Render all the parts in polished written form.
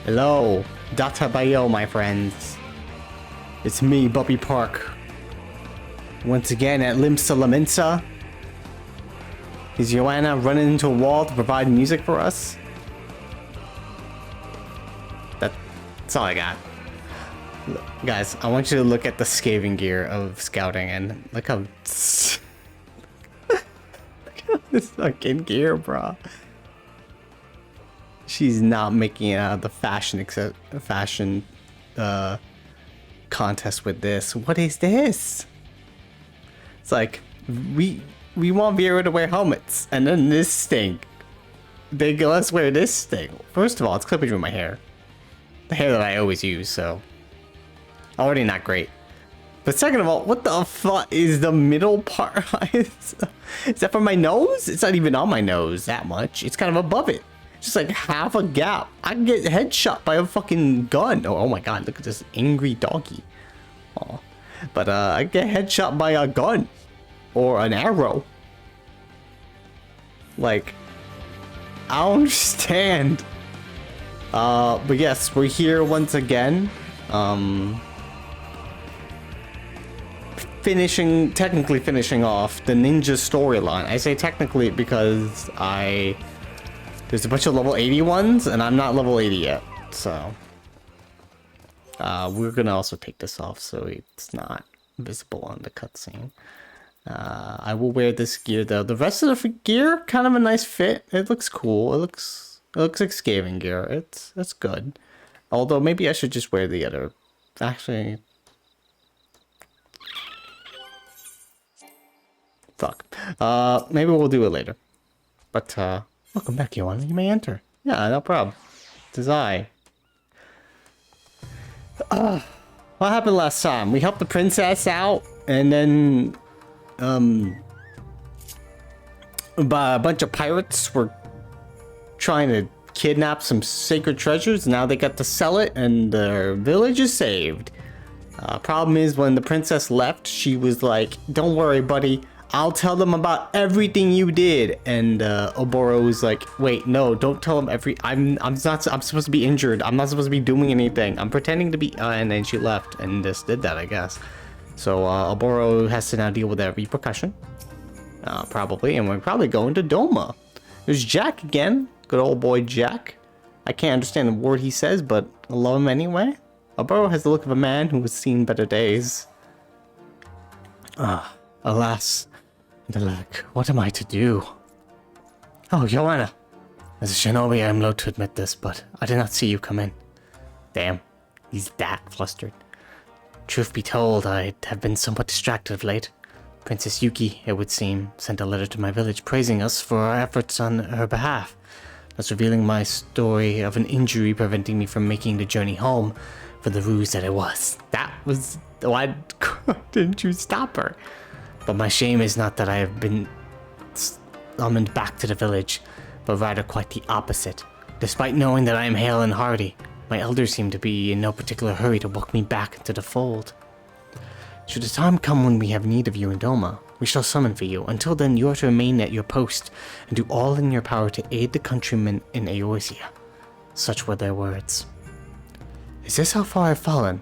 Hello, Dattebayo, my friends. It's me, Buppy Park. Once again at Limsa Laminsa. Is Joanna running into a wall to provide music for us? That's all I got. Look, guys, I want you to look at the scavenging gear of scouting and look how... look at this fucking gear, bro. She's not making it out of the fashion contest with this. What is this? It's like we want Vera to wear helmets, and then this thing. They go, let's wear this thing. First of all, it's clipping through my hair, the hair that I always use. So already not great. But second of all, what the fuck is the middle part? Is that for my nose? It's not even on my nose that much. It's kind of above it. Just like half a gap. I can get headshot by a fucking gun. Oh my god, look at this angry doggy. Oh, but I get headshot by a gun or an arrow. Like, I don't understand. But yes, we're here once again. Technically finishing off the ninja storyline. I say technically because there's a bunch of level 80 ones, and I'm not level 80 yet, so... we're gonna also take this off so it's not visible on the cutscene. I will wear this gear, though. The rest of the gear, kind of a nice fit. It looks cool. It looks like scavenging gear. It's good. Although, maybe I should just wear the other... Actually... Fuck. Maybe we'll do it later. But, welcome back, Joanna. You may enter. Yeah, no problem. It is I. What happened last time? We helped the princess out, and then, a bunch of pirates were trying to kidnap some sacred treasures. Now they got to sell it, and their village is saved. Problem is, when the princess left, she was like, "Don't worry, buddy. I'll tell them about everything you did." And Oboro was like, "Wait, no, don't tell them I'm supposed to be injured. I'm not supposed to be doing anything. I'm pretending to be." And then she left and just did that, I guess. So Oboro has to now deal with that repercussion, probably. And we're probably going to Doma. There's Jack again, good old boy Jack. I can't understand the word he says, but I love him anyway. Oboro has the look of a man who has seen better days. Alas. Alack, what am I to do? Oh, Joanna. As a shinobi, I am loath to admit this, but I did not see you come in. Damn, he's that flustered. Truth be told, I have been somewhat distracted of late. Princess Yuki, it would seem, sent a letter to my village praising us for our efforts on her behalf, thus revealing my story of an injury preventing me from making the journey home for the ruse that it was. That was... Why didn't you stop her? But my shame is not that I have been summoned back to the village, but rather quite the opposite. Despite knowing that I am hale and hearty, my elders seem to be in no particular hurry to welcome me back into the fold. Should the time come when we have need of you in Doma, we shall summon for you. Until then, you are to remain at your post and do all in your power to aid the countrymen in Eorzea. Such were their words. Is this how far I've fallen?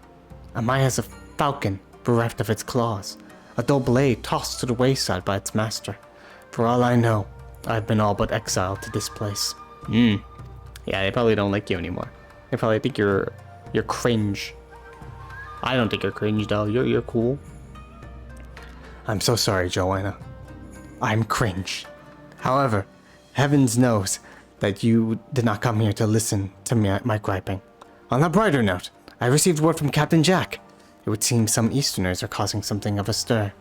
Am I as a falcon bereft of its claws? A dull blade tossed to the wayside by its master. For all I know, I've been all but exiled to this place. Yeah, they probably don't like you anymore. They probably think you're cringe. I don't think you're cringe, though. You're cool. I'm so sorry, Joanna. I'm cringe. However, heavens knows that you did not come here to listen to my griping. On a brighter note, I received word from Captain Jack. It would seem some Easterners are causing something of a stir.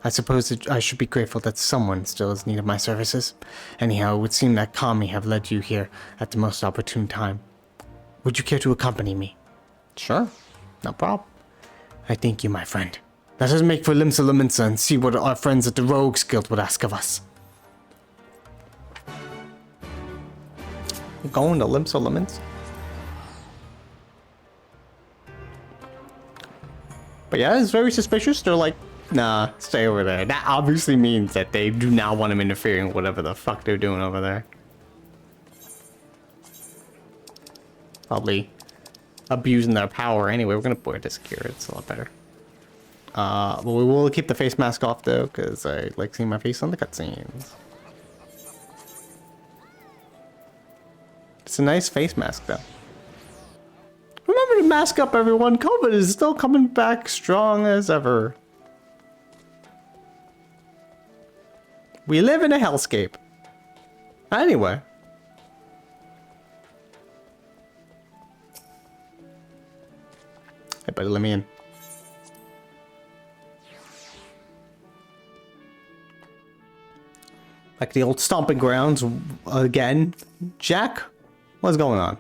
I suppose that I should be grateful that someone still has need of my services. Anyhow, it would seem that Kami have led you here at the most opportune time. Would you care to accompany me? Sure, no problem. I thank you, my friend. Let us make for Limsa Laminsa and see what our friends at the Rogues Guild would ask of us. We're going to Limsa Laminsa? But yeah, it's very suspicious. They're like, nah, stay over there. That obviously means that they do not want him interfering with whatever the fuck they're doing over there. Probably abusing their power anyway. We're gonna wear this gear. It's a lot better. But we will keep the face mask off though, because I like seeing my face on the cutscenes. It's a nice face mask though. Remember to mask up, everyone. COVID is still coming back strong as ever. We live in a hellscape. Anyway. Hey, buddy, let me in. Like the old stomping grounds again. Jack, what's going on?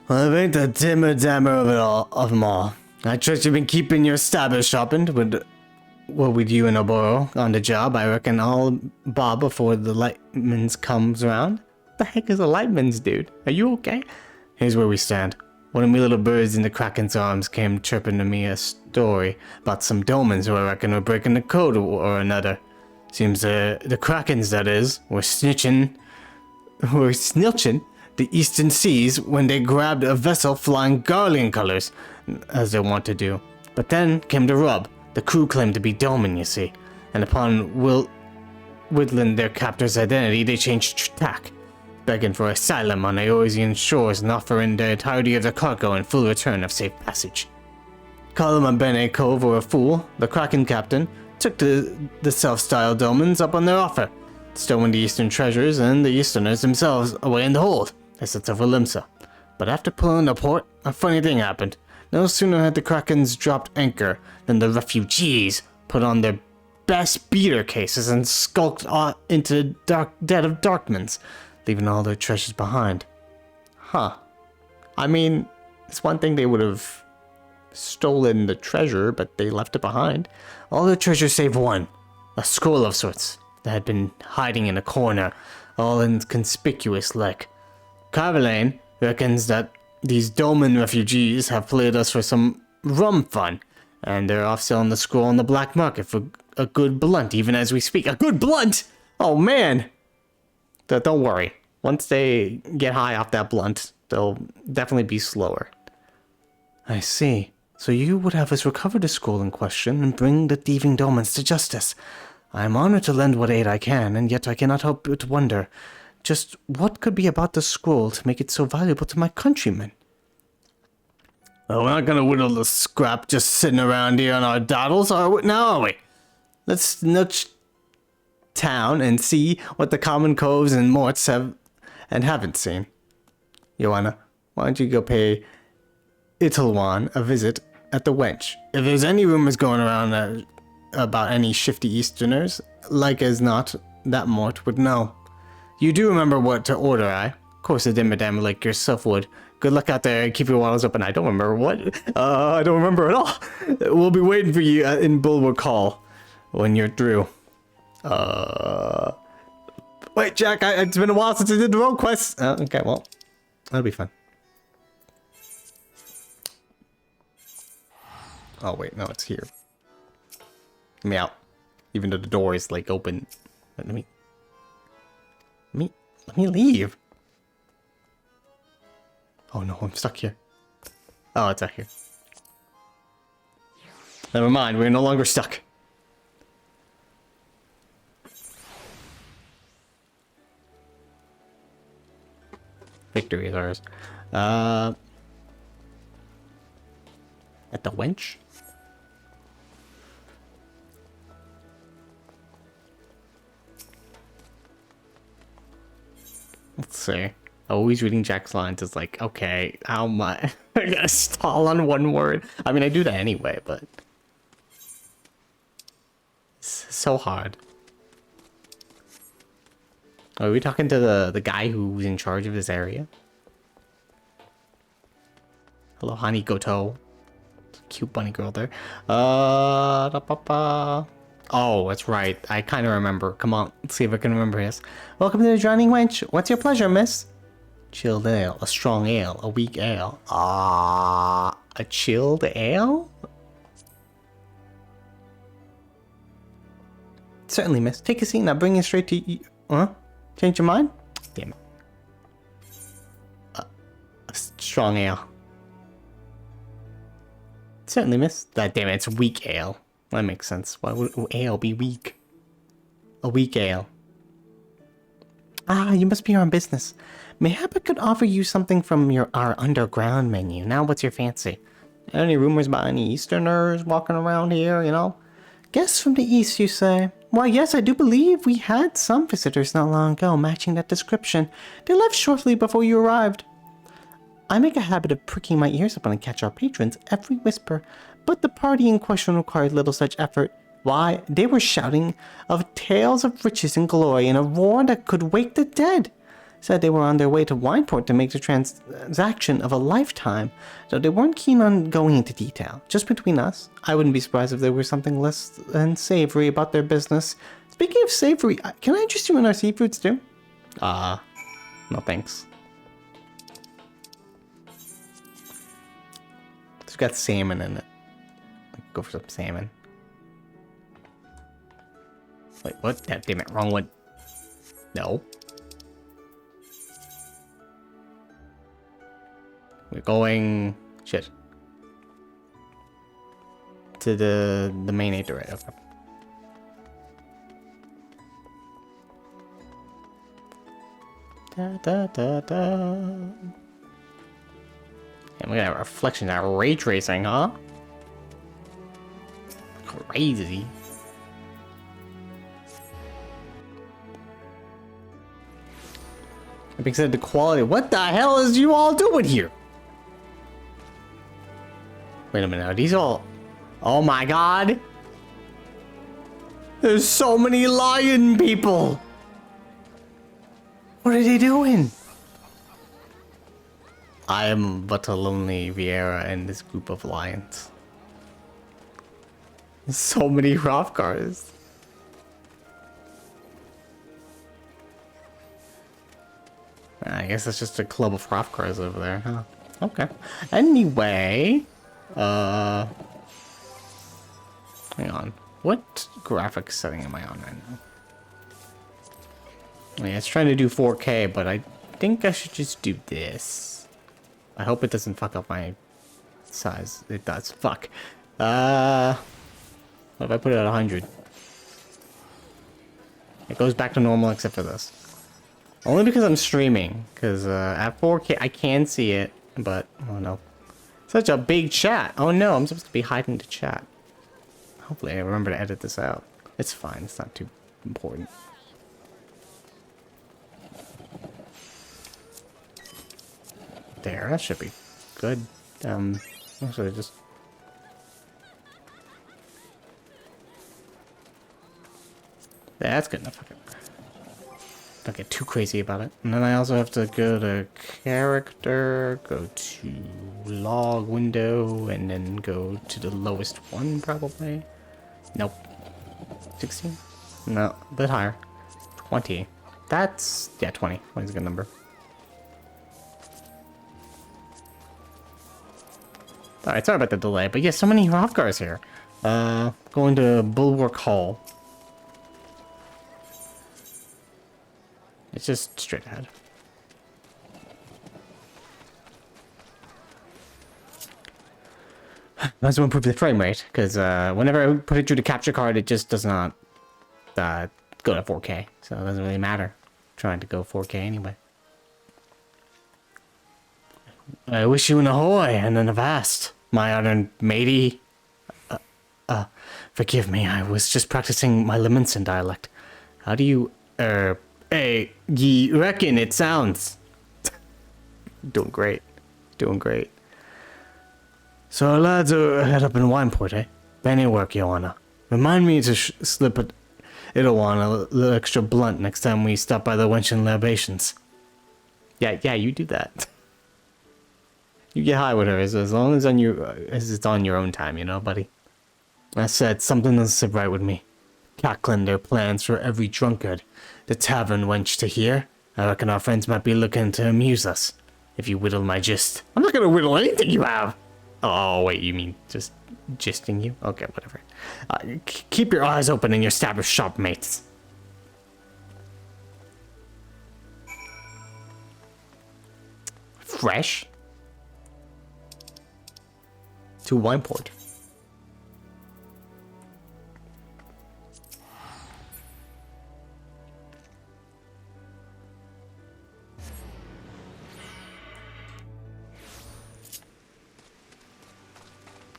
Well, I ain't the dimmer dammer of them all. I trust you've been keeping your stabber sharpened with you and Oboro on the job. I reckon I'll bob before the lightman's comes around. What the heck is a lightman's, dude? Are you okay? Here's where we stand. One of me little birds in the Kraken's arms came chirping to me a story about some domans who I reckon were breaking the code or another. Seems the Krakens, that is, were snitching the eastern seas when they grabbed a vessel flying Garlean colors, as they want to do. But then came the rub. The crew claimed to be Doman, you see, and upon whittling their captor's identity, they changed tack, begging for asylum on Eorzean shores and offering the entirety of their cargo in full return of safe passage. Call them a Bene Cove or a fool, the Kraken captain took the self-styled Domans up on their offer, stowing the eastern treasures and the Easterners themselves away in the hold, as it's over Limsa. But after pulling the port, a funny thing happened. No sooner had the Krakens dropped anchor than the refugees put on their best beater cases and skulked into the dead of Darkmans, leaving all their treasures behind. Huh. I mean, it's one thing they would have stolen the treasure, but they left it behind. All the treasure save one, a scroll of sorts that had been hiding in a corner, all inconspicuous like. Carvalane reckons that these Doman refugees have played us for some rum fun, and they're off selling the scroll on the black market for a good blunt, even as we speak. A good blunt? Oh man! Don't worry. Once they get high off that blunt, they'll definitely be slower. I see. So you would have us recover the scroll in question and bring the thieving Domans to justice. I am honored to lend what aid I can, and yet I cannot help but wonder just what could be about the scroll to make it so valuable to my countrymen. Well, we're not gonna whittle the scrap just sitting around here on our daddles, are we? Let's nudge town and see what the common coves and morts have and haven't seen. Joanna, why don't you go pay Italwan a visit at the wench? If there's any rumors going around about any shifty Easterners, like as not, that Mort would know. You do remember what to order, Of course a dimmadam like yourself would. Good luck out there, keep your wattles open. I don't remember what. I don't remember at all. We'll be waiting for you in Bulwark Hall when you're through. Wait, Jack, it's been a while since I did the road quest. Okay, well, that'll be fun. Oh, wait, no, it's here. Let me out. Even though the door is, like, open. Let me leave. Oh, no, I'm stuck here. Oh, it's out here. Never mind, we're no longer stuck. Victory is ours. At the wench? Let's see. Always reading Jack's lines is like, okay, how am I gonna stall on one word? I mean, I do that anyway, but it's so hard. Are we talking to the guy who's in charge of this area? Hello, honey Goto. Cute bunny girl there. Oh, that's right. I kind of remember. Come on, let's see if I can remember this. Welcome to the Drowning Wench. What's your pleasure, miss? Chilled ale, a strong ale, a weak ale. A chilled ale? Certainly, miss. Take a seat and I'll bring you straight to you. Huh? Change your mind? Damn it. A strong ale. Certainly, miss. Damn it, it's weak ale. That makes sense. Why would ale be weak? A weak ale. Ah, you must be on business. Mayhap I could offer you something from our underground menu. Now, what's your fancy? Any rumors about any Easterners walking around here, you know? Guests from the East, you say? Why, yes, I do believe we had some visitors not long ago matching that description. They left shortly before you arrived. I make a habit of pricking my ears up when I catch our patrons' every whisper, but the party in question required little such effort. Why, they were shouting of tales of riches and glory in a roar that could wake the dead. Said they were on their way to Wineport to make the transaction of a lifetime, though they weren't keen on going into detail. Just between us, I wouldn't be surprised if there was something less than savory about their business. Speaking of savory, can I interest you in our seafoods too? No thanks. It's got salmon in it. Go for some salmon. Wait, what? Damn it, wrong one. No. We're going... shit. To the main area, right? Okay. Da da da da. And we're gonna have a reflection of ray tracing, huh? Crazy. Being said, the quality. What the hell is you all doing here? Wait a minute. Are these all? Oh my god! There's so many lion people. What are they doing? I am but a lonely Vieira in this group of lions. There's so many Hrothgars. I guess it's just a club of Hrothgars over there, huh? Okay. Anyway, hang on. What graphics setting am I on right now? Yeah, it's trying to do 4K, but I think I should just do this. I hope it doesn't fuck up my size. It does. Fuck. What if I put it at 100? It goes back to normal except for this. Only because I'm streaming, because at 4K I can see it, but, oh no. Such a big chat! Oh no, I'm supposed to be hiding the chat. Hopefully I remember to edit this out. It's fine, it's not too important. There, that should be good. Actually just... That's good enough. Okay. Don't get too crazy about it. And then I also have to go to character, go to log window, and then go to the lowest one probably. Nope. 16? No, a bit higher. 20. That's, yeah, 20. 20 is a good number. Alright, sorry about the delay, but yeah, so many Hrothgars here. Going to Bulwark Hall. It's just straight ahead. Might as well improve the frame rate, because whenever I put it through the capture card, it just does not go to 4K. So it doesn't really matter. I'm trying to go 4K anyway. I wish you an ahoy and an avast, my honored matey. Forgive me, I was just practicing my Lemonson dialect. How do you, hey, ye reckon it sounds? Doing great. Doing great. So our lads are head up in Wineport, eh? Plenty of work, Joanna. Remind me to slip a little extra blunt next time we stop by the Wenchen libations. Yeah, you do that. You get high with her as long as it's on your own time, you know, buddy. I said something doesn't sit right with me. Cackling their plans for every drunkard the tavern wench to hear. I reckon our friends might be looking to amuse us. If you whittle my gist. I'm not gonna whittle anything you have! Oh, wait, you mean just gisting you? Okay, whatever. Keep your eyes open and your stabber sharp, mates. Fresh? To Wineport.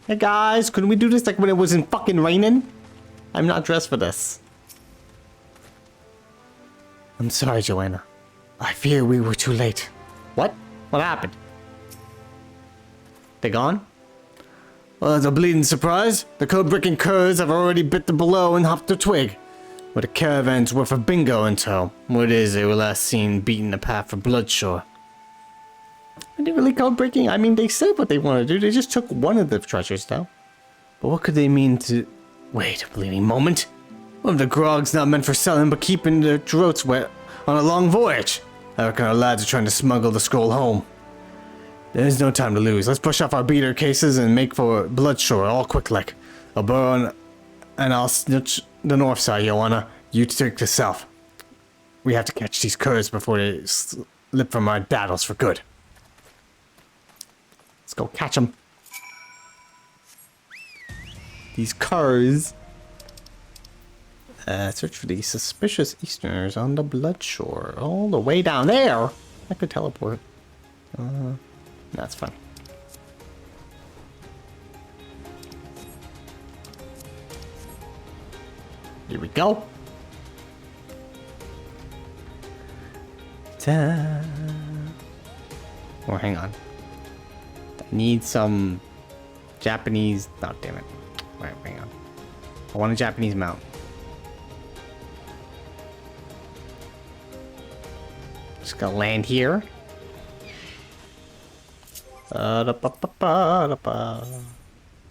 Hey guys, couldn't we do this like when it wasn't fucking raining? I'm not dressed for this. I'm sorry, Joanna. I fear we were too late. What? What happened? They gone? Well, it's a bleeding surprise. The code-breaking curs have already bit the below and hopped the twig. With a caravan's worth of bingo in tow. What is they were last seen beating the path for Bloodshore. Are they really code-breaking? I mean, they said what they wanted to do. They just took one of the treasures, though. But what could they mean to... Wait a bleeding moment. One of the grog's not meant for selling, but keeping their throats wet on a long voyage. I reckon our lads are trying to smuggle the scroll home. There's no time to lose. Let's push off our beater cases and make for Bloodshore, all quick like. I'll burrow and I'll snitch the north side, Joanna. You take the south. We have to catch these curs before they slip from our daddles for good. Let's go catch them. These curs. Search for these suspicious Easterners on the Bloodshore. All the way down there. I could teleport. That's fun. Here we go. Ta. Oh, hang on. I need some Japanese. Oh, damn it. Wait, hang on. I want a Japanese mount. Just gonna land here.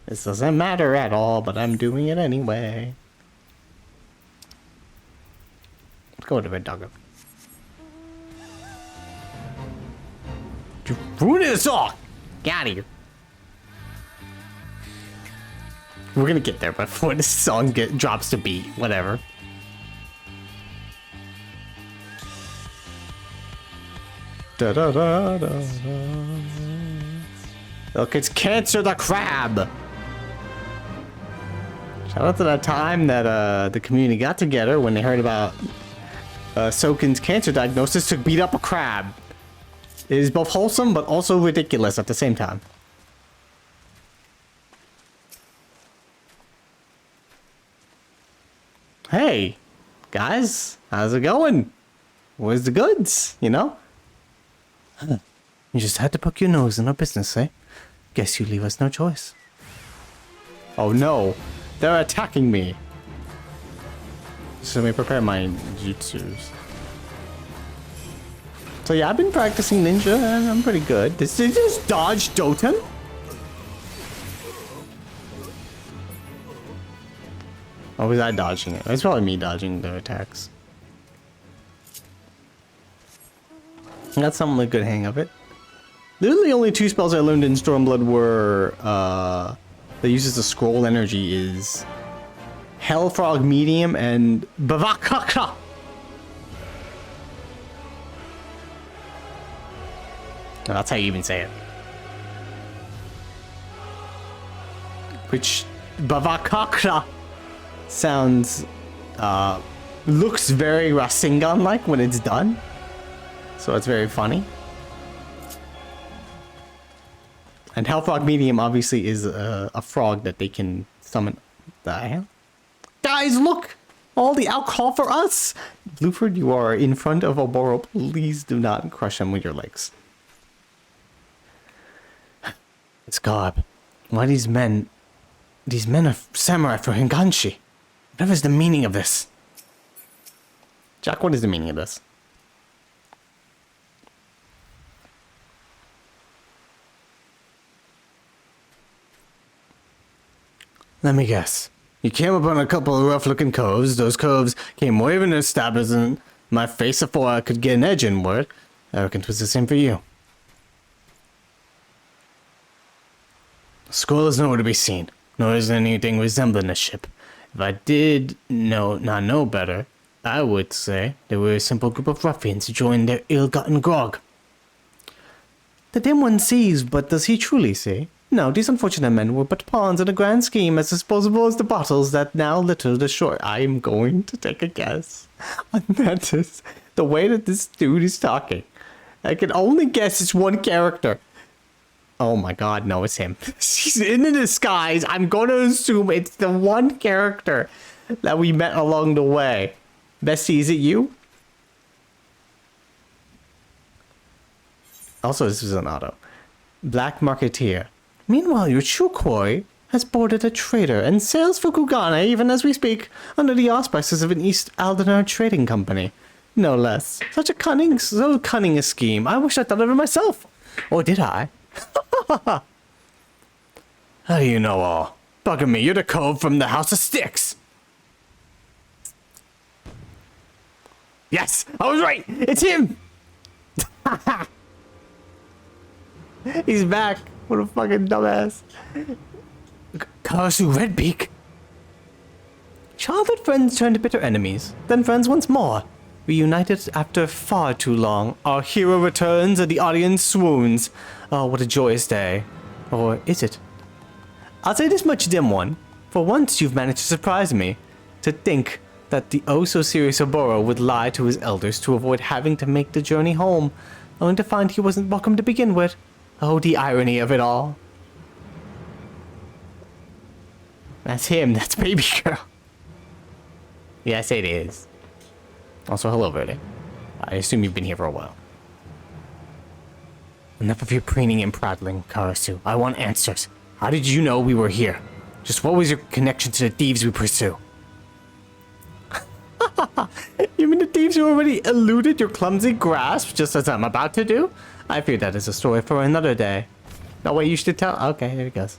This doesn't matter at all, but I'm doing it anyway. Let's go to Red Doggo. You ruined this all! Get out of here. We're gonna get there before this song drops to beat. Whatever. Da da da da da. Look, it's Cancer the Crab! Shout out to that time that the community got together when they heard about Soken's cancer diagnosis to beat up a crab. It is both wholesome but also ridiculous at the same time. Hey, guys, how's it going? Where's the goods, you know? Huh. You just had to poke your nose in our business, eh? Guess you leave us no choice. Oh no, they're attacking me. So let me prepare my jutsus. So yeah, I've been practicing ninja and I'm pretty good. Did they just dodge Doten? Or was I dodging it? It's probably me dodging their attacks. I got some like good hang of it. Literally only two spells I learned in Stormblood were that uses the scroll energy is Hellfrog Medium and Bavakaka. That's how you even say it. Which Bavakaka sounds looks very Rasengan like when it's done. So it's very funny. And Hellfrog Medium obviously is a frog that they can summon. The hell? Guys, look! All the alcohol for us! Bluford, you are in front of Oboro. Please do not crush him with your legs. It's Garb. Why these men are samurai for Hinganshi. Whatever is the meaning of this? Jack, what is the meaning of this? Let me guess. You came upon a couple of rough-looking coves. Those coves came waving their stabbers in my face before I could get an edge in word. I reckon it was the same for you. The scroll is nowhere to be seen, nor is there anything resembling a ship. If I did not know better, I would say they were a simple group of ruffians who joined their ill-gotten grog. The dim one sees, but does he truly see? No, these unfortunate men were but pawns in a grand scheme as disposable as the bottles that now litter the shore. I am going to take a guess. And that is the way that this dude is talking. I can only guess it's one character. Oh my god, no, it's him. He's in a disguise. I'm gonna assume it's the one character that we met along the way. Bestie, is it you? Also, this is an auto. Black Marketeer. Meanwhile, your Chukwoi has boarded a trader and sails for Kugane even as we speak, under the auspices of an East Aldenar trading company. No less. So cunning a scheme. I wish I thought of it myself. Or did I? How do you know all? Bugger me, you're the cove from the House of Sticks. Yes, I was right. It's him. He's back. What a fucking dumbass. Karasu Redbeak. Childhood friends turned bitter enemies, then friends once more. Reunited after far too long, our hero returns and the audience swoons. Oh, what a joyous day. Or is it? I'll say this much, dim one. For once you've managed to surprise me. To think that the oh-so-serious Oboro would lie to his elders to avoid having to make the journey home, only to find he wasn't welcome to begin with. Oh, the irony of it all. That's him, that's baby girl. Yes, it is. Also, hello, Verde. I assume you've been here for a while. Enough of your preening and prattling, Karasu. I want answers. How did you know we were here? Just what was your connection to the thieves we pursue? You mean the thieves who already eluded your clumsy grasp, just as I'm about to do? I fear that is a story for another day. No way you should tell? Okay, here it goes.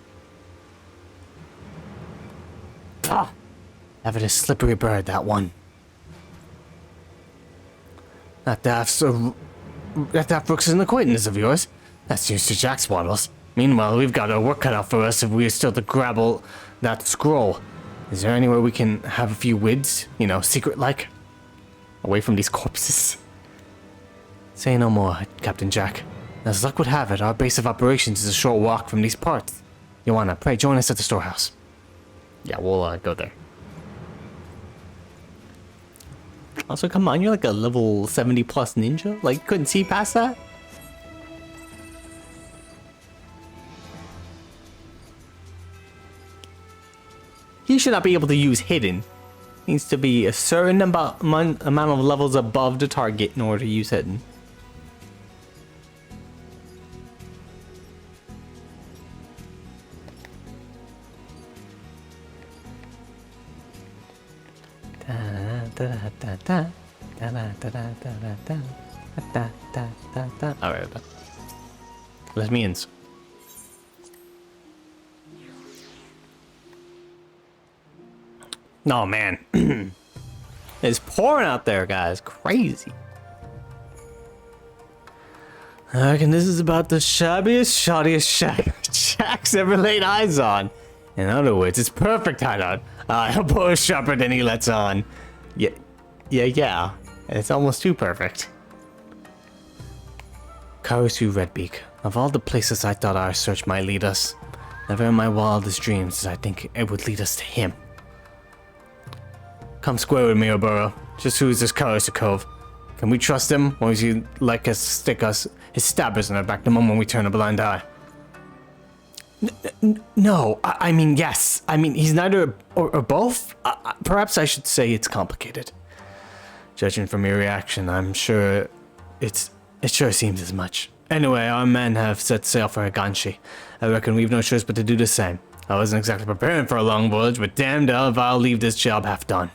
Ah! Ever a slippery bird, that one. That Brooks is an acquaintance of yours. That's used to Jack's bottles. Meanwhile, we've got our work cut out for us if we are still to grabble that scroll. Is there anywhere we can have a few wids? You know, secret-like? Away from these corpses. Say no more, Captain Jack. As luck would have it, our base of operations is a short walk from these parts. Joanna, pray join us at the storehouse. Yeah, we'll go there. Also, come on, you're like a level 70 plus ninja? Like, couldn't see past that? He should not be able to use hidden. Needs to be a certain amount of levels above the target in order to use hidden. Alright, let me in. Oh man, it's pouring out there, guys. Crazy. I reckon this is about the shabbiest, shoddiest shack Jack's ever laid eyes on. In other words, it's perfect hideout. Elbow is sharper than he lets on. Yeah. It's almost too perfect. Karasu Redbeak. Of all the places I thought our search might lead us, never in my wildest dreams did I think it would lead us to him. Come square with me, Oboro. Just who is this Karasu Cove? Can we trust him, or is he like us stick us his stabbers in our back the moment we turn a blind eye? No, I mean, yes. I mean, he's neither or both. Perhaps I should say it's complicated. Judging from your reaction, I'm sure it sure seems as much. Anyway, our men have set sail for Higanshi. I reckon we've no choice but to do the same. I wasn't exactly preparing for a long voyage, but damned if I'll leave this job half done.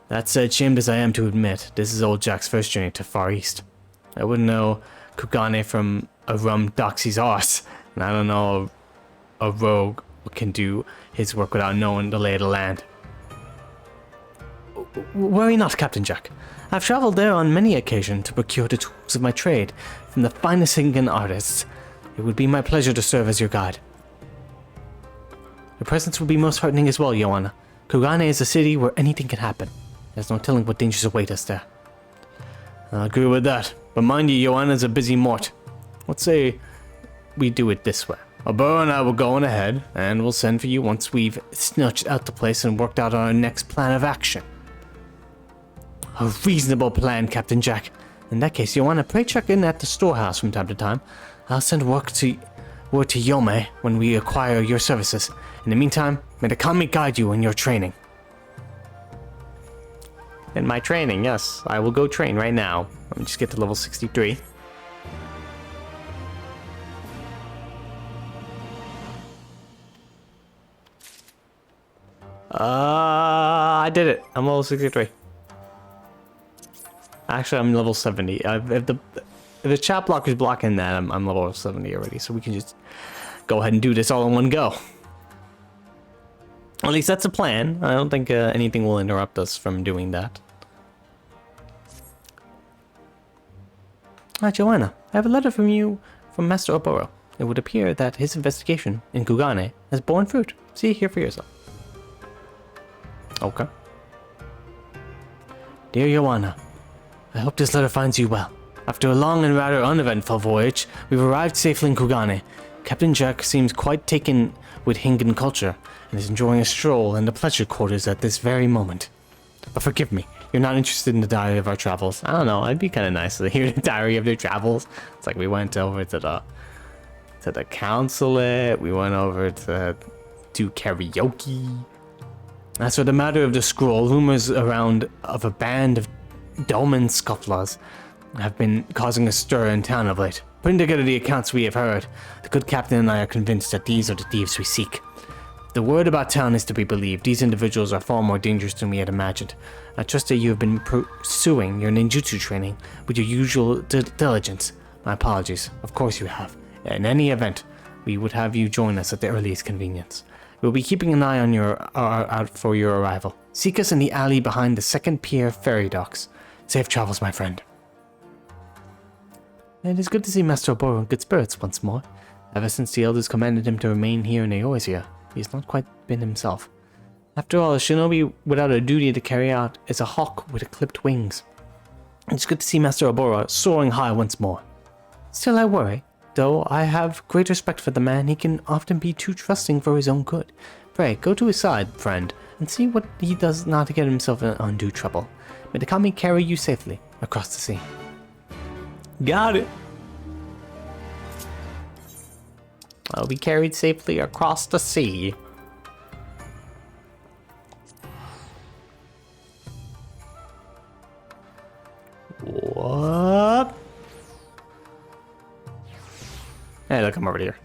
That said, shamed as I am to admit, this is old Jack's first journey to Far East. I wouldn't know Kugane from a rum doxy's arse, and I don't know a rogue can do his work without knowing the lay of the land. Worry not, Captain Jack. I've traveled there on many occasions to procure the tools of my trade from the finest Hingan artists. It would be my pleasure to serve as your guide. Your presence will be most heartening as well, Joanna. Kugane is a city where anything can happen. There's no telling what dangers await us there. I agree with that. But mind you, Joanna's a busy mort. Let's say we do it this way. Oboro and I will go on ahead, and we'll send for you once we've snatched out the place and worked out our next plan of action. A reasonable plan, Captain Jack. In that case, Joanna, pray check in at the storehouse from time to time. I'll send word word to Yome when we acquire your services. In the meantime, may the kami guide you in your training. In my training, yes. I will go train right now. Let me just get to level 63. I did it. I'm level 63. Actually, I'm level 70. If the chat block is blocking that, I'm level 70 already. So we can just go ahead and do this all in one go. At least that's the plan. I don't think anything will interrupt us from doing that. Hi, Joanna. I have a letter from you from Master Oboro. It would appear that his investigation in Kugane has borne fruit. See here for yourself. Okay. Dear Joanna, I hope this letter finds you well. After a long and rather uneventful voyage, we've arrived safely in Kugane. Captain Jacke seems quite taken with Hingan culture and is enjoying a stroll in the pleasure quarters at this very moment. But forgive me, you're not interested in the diary of our travels. I don't know, it'd be kind of nice to hear the diary of their travels. It's like we went over to the consulate, we went over to do karaoke. As for the matter of the scroll, rumors around of a band of dolmen scufflers have been causing a stir in town of late. Putting together the accounts we have heard, the good captain and I are convinced that these are the thieves we seek. The word about town is to be believed. These individuals are far more dangerous than we had imagined. I trust that you have been pursuing your ninjutsu training with your usual diligence. My apologies. Of course you have. In any event, we would have you join us at the earliest convenience. We'll be keeping an eye on out for your arrival. Seek us in the alley behind the second pier ferry docks. Safe travels, my friend. It is good to see Master Oboro in good spirits once more. Ever since the elders commanded him to remain here in Eorzea, he has not quite been himself. After all, a shinobi without a duty to carry out is a hawk with clipped wings. It's good to see Master Oboro soaring high once more. Still I worry. Though I have great respect for the man, he can often be too trusting for his own good. Pray, go to his side, friend, and see what he does not to get himself in undue trouble. May the kami carry you safely across the sea. Got it. I'll be carried safely across the sea. What? Hey, look, I'm over here.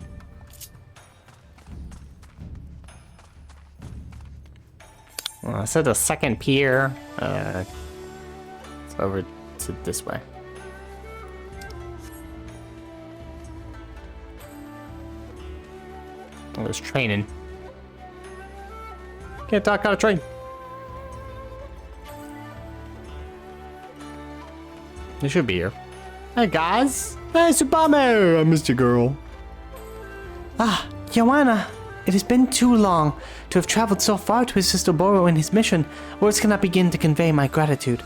Well, I said the second pier. It's over to this way. Oh, there's training. Can't talk how to train. They should be here. Hey guys! Hey Tsubame! I missed you, girl. Ah, Joanna! It has been too long to have traveled so far to assist Oboro in his mission. Words cannot begin to convey my gratitude.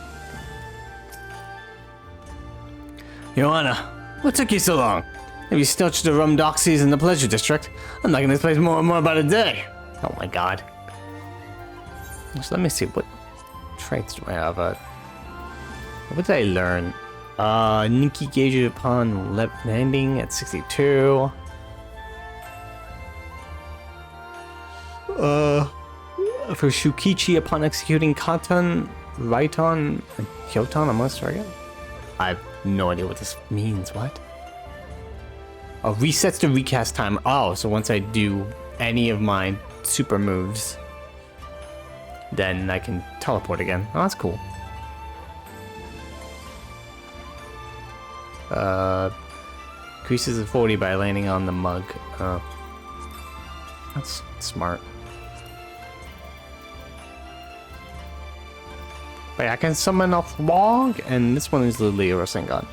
Joanna, what took you so long? Have you snatched the rum doxies in the pleasure district? I'm liking this place more and more by the day. Oh my god. So let me see, what traits do I have? What did I learn? Ninki gauge upon landing at 62. For Shukichi upon executing Katon, Raiton, and Hyoton, I'm gonna start again. I have no idea what this means, what? Oh, resets the recast timer. Oh, so once I do any of my super moves, then I can teleport again. Oh, that's cool. Increases to 40 by landing on the mug. Oh. That's smart. But I can summon a frog, and this one is literally a Rasengan.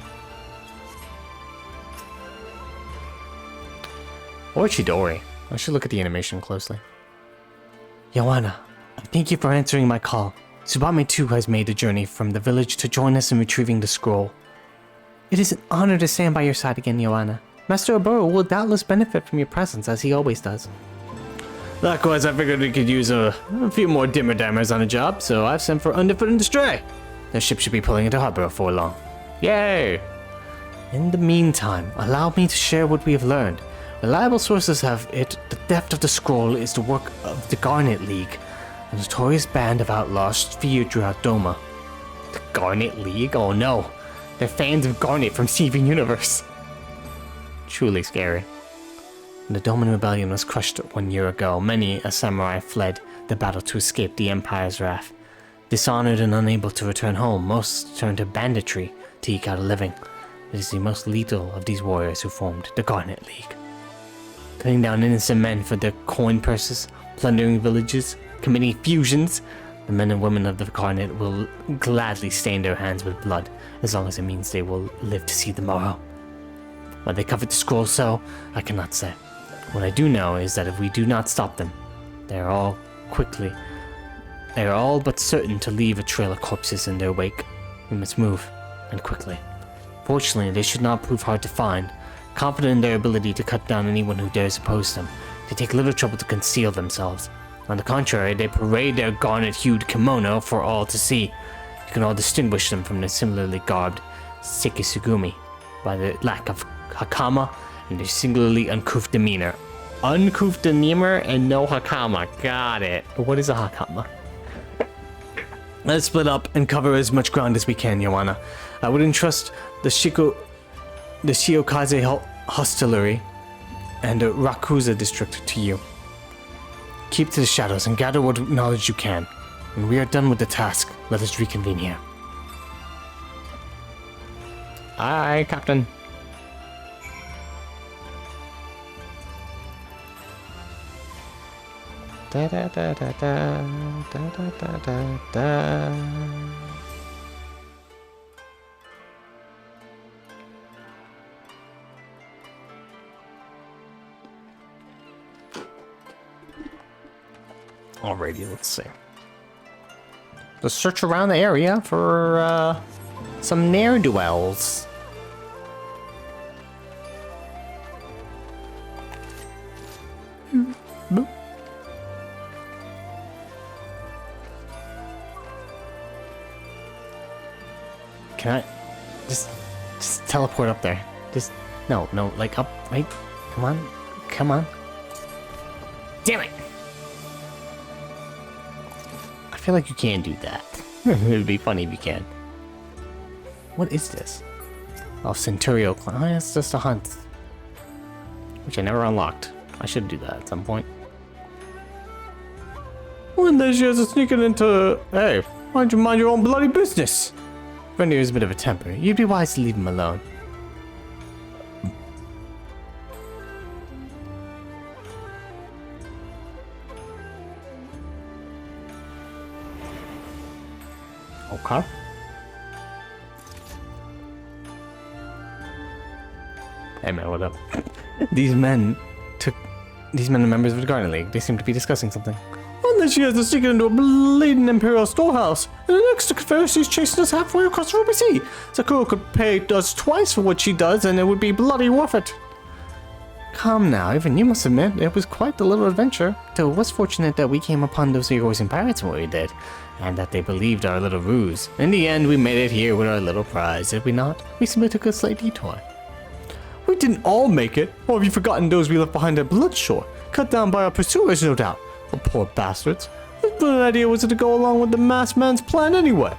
Or Chidori. I should look at the animation closely. Joanna, thank you for answering my call. Tsubame too has made the journey from the village to join us in retrieving the scroll. It is an honor to stand by your side again, Joanna. Master Oboro will doubtless benefit from your presence, as he always does. Likewise, I figured we could use a few more dimmer dammers on a job, so I've sent for Underfoot and Stray. The ship should be pulling into harbor before long. Yay! In the meantime, allow me to share what we have learned. Reliable sources have it the theft of the scroll is the work of the Garnet League, a notorious band of outlaws feared throughout Doma. The Garnet League? Oh no! They're fans of Garnet from Steven Universe. Truly scary. When the Doman Rebellion was crushed 1 year ago, many a samurai fled the battle to escape the Empire's wrath. Dishonored and unable to return home, most turned to banditry to eke out a living. It is the most lethal of these warriors who formed the Garnet League. Cutting down innocent men for their coin purses, plundering villages, committing fusions, the men and women of the Garnet will gladly stain their hands with blood, as long as it means they will live to see the morrow. Why they covered the scroll so, I cannot say. What I do know is that if we do not stop them, they are all but certain to leave a trail of corpses in their wake. We must move, and quickly. Fortunately, they should not prove hard to find. Confident in their ability to cut down anyone who dares oppose them, they take little trouble to conceal themselves. On the contrary, they parade their garnet-hued kimono for all to see. You can all distinguish them from their similarly garbed Sekisugumi by the lack of hakama and their singularly uncouth demeanor. Uncouth demeanor and no hakama. Got it. What is a hakama? Let's split up and cover as much ground as we can, Joanna. I would entrust the Shiokaze Hostelry and the Rakuza district to you. Keep to the shadows and gather what knowledge you can. When we are done with the task, let us reconvene here. Aye, Captain. Da da da da da da da da da. Alrighty, let's see. Let's search around the area for some ne'er-do-wells. Boop. Can I just teleport up there? Just no, like up, right? Come on. Damn it! I feel like you can do that. It would be funny if you can. What is this? Oh, Centurio Clan. Oh, it's just a hunt. Which I never unlocked. I should do that at some point. When there she is sneaking into... Hey, why don't you mind your own bloody business? Friendly is a bit of a temper. You'd be wise to leave him alone. Okay. Hey man, what up? These men are members of the Garden League. They seem to be discussing something. And then she has to sneak into a bleeding Imperial storehouse. And the next Confederacy's chasing us halfway across the Ruby Sea. Sakura could pay us twice for what she does, and it would be bloody worth it. Come now, even you must admit, it was quite the little adventure. Though it was fortunate that we came upon those heroes and pirates when we did, and that they believed our little ruse. In the end, we made it here with our little prize, did we not? We simply took a slight detour. We didn't all make it, or have you forgotten those we left behind at Bloodshore? Cut down by our pursuers, no doubt. Oh, poor bastards. What an idea was it to go along with the masked man's plan anyway?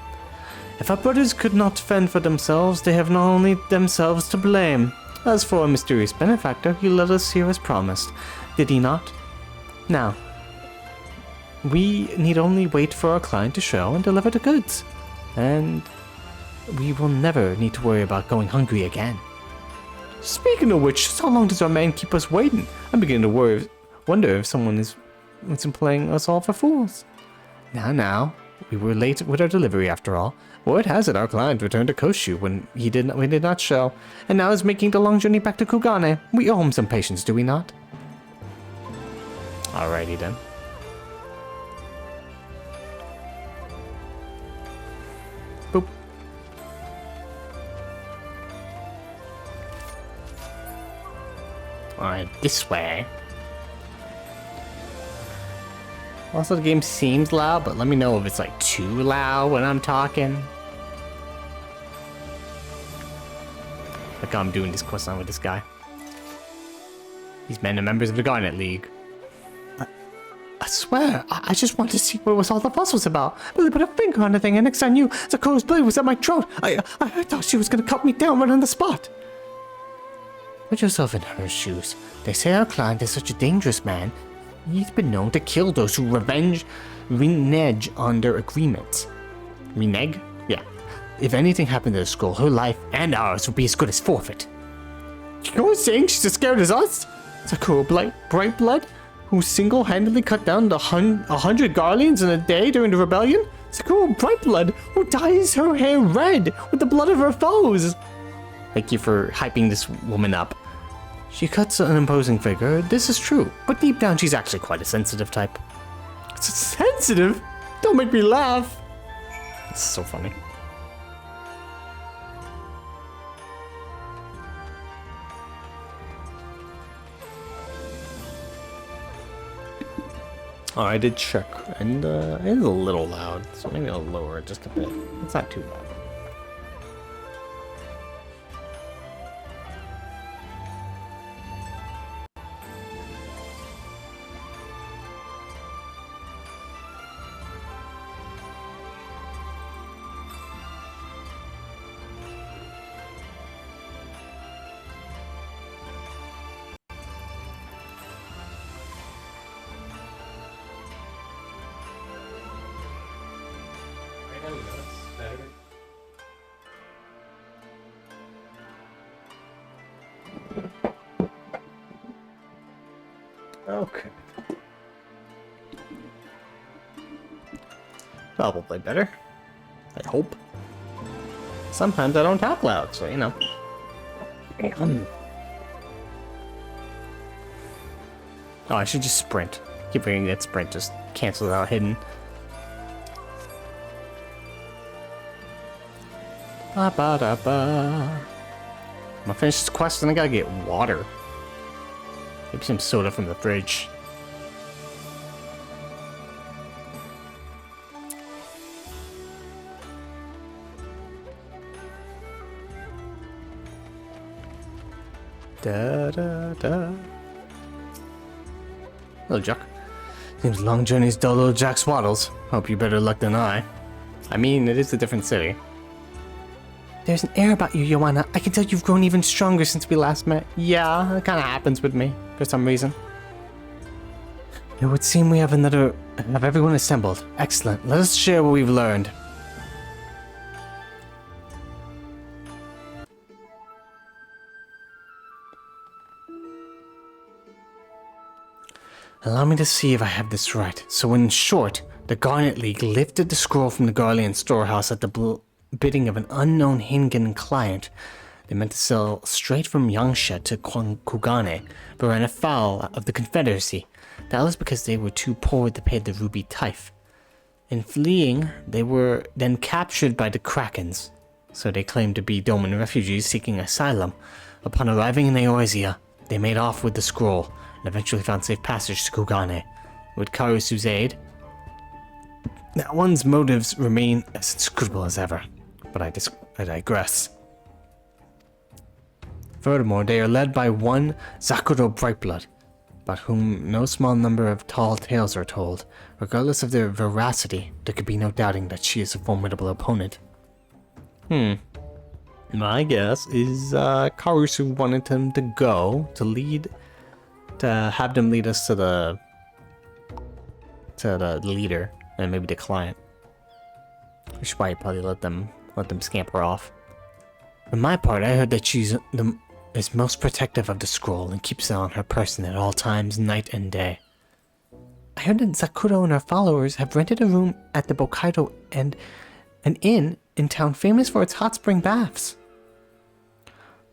If our brothers could not fend for themselves, they have not only themselves to blame. As for a mysterious benefactor, he let us here as promised, did he not? Now, we need only wait for our client to show and deliver the goods. And we will never need to worry about going hungry again. Speaking of which, how long does our man keep us waiting? I'm beginning to wonder if someone is playing us all for fools. Now, we were late with our delivery after all. Word has it our client returned to Koshu when we did not show, and now is making the long journey back to Kugane. We owe him some patience, do we not? Alrighty then. Boop. Alright, this way. Also, the game seems loud, but let me know if it's like too loud when I'm talking. Like I'm doing this quest line with this guy. These men are members of the Garnet League. I swear, I just wanted to see what was all the fuss was about. But they put a finger on the thing, and next I knew, Sakura's blade was at my throat. I thought she was gonna cut me down right on the spot. Put yourself in her shoes. They say our client is such a dangerous man. He's been known to kill those who renege on their agreements. Renege? Yeah. If anything happened to the scroll, her life and ours would be as good as forfeit. You're saying she's as scared as us? Sakura Brightblood, who single-handedly cut down 100 Garleans in a day during the rebellion? Sakura Brightblood, who dyes her hair red with the blood of her foes. Thank you for hyping this woman up. She cuts an imposing figure, this is true, but deep down she's actually quite a sensitive type. Sensitive? Don't make me laugh. This is so funny. Oh, I did check, and it is a little loud, so maybe I'll lower it just a bit. It's not too loud. Okay. Probably better. I hope. Sometimes I don't talk loud, so you know. Oh, I should just sprint. Keep forgetting that sprint just cancels out hidden. Ba-ba-da-ba. I'm gonna finish this quest and I gotta get water. Maybe some soda from the fridge. Da-da-da. Hello, Jacke. Seems long journeys dull old Jack's waddles. Hope you better luck than I. I mean, it is a different city. There's an air about you, Joanna. I can tell you've grown even stronger since we last met. Yeah, it kind of happens with me, for some reason. It would seem we have everyone assembled. Excellent. Let us share what we've learned. Allow me to see if I have this right. So in short, the Garnet League lifted the scroll from the Garlean storehouse at the bidding of an unknown Hingan client. They meant to sell straight from Yangsha to Kugane, but ran afoul of the Confederacy. That was because they were too poor to pay the ruby tithe. In fleeing, they were then captured by the Krakens, so they claimed to be Doman refugees seeking asylum. Upon arriving in Eorzea, they made off with the scroll, and eventually found safe passage to Kugane. With Karusu's aid, that one's motives remain as inscrutable as ever, but I digress. Furthermore, they are led by one Sakura Brightblood, about whom no small number of tall tales are told. Regardless of their veracity, there could be no doubting that she is a formidable opponent. My guess is Karusu wanted him to go, to have them lead us to the leader, and maybe the client. Which is why he probably let them scamper off. For my part, I heard that she's is most protective of the scroll and keeps it on her person at all times, night and day. I heard that Sakura and her followers have rented a room at the Bokkaido and an inn in town famous for its hot spring baths.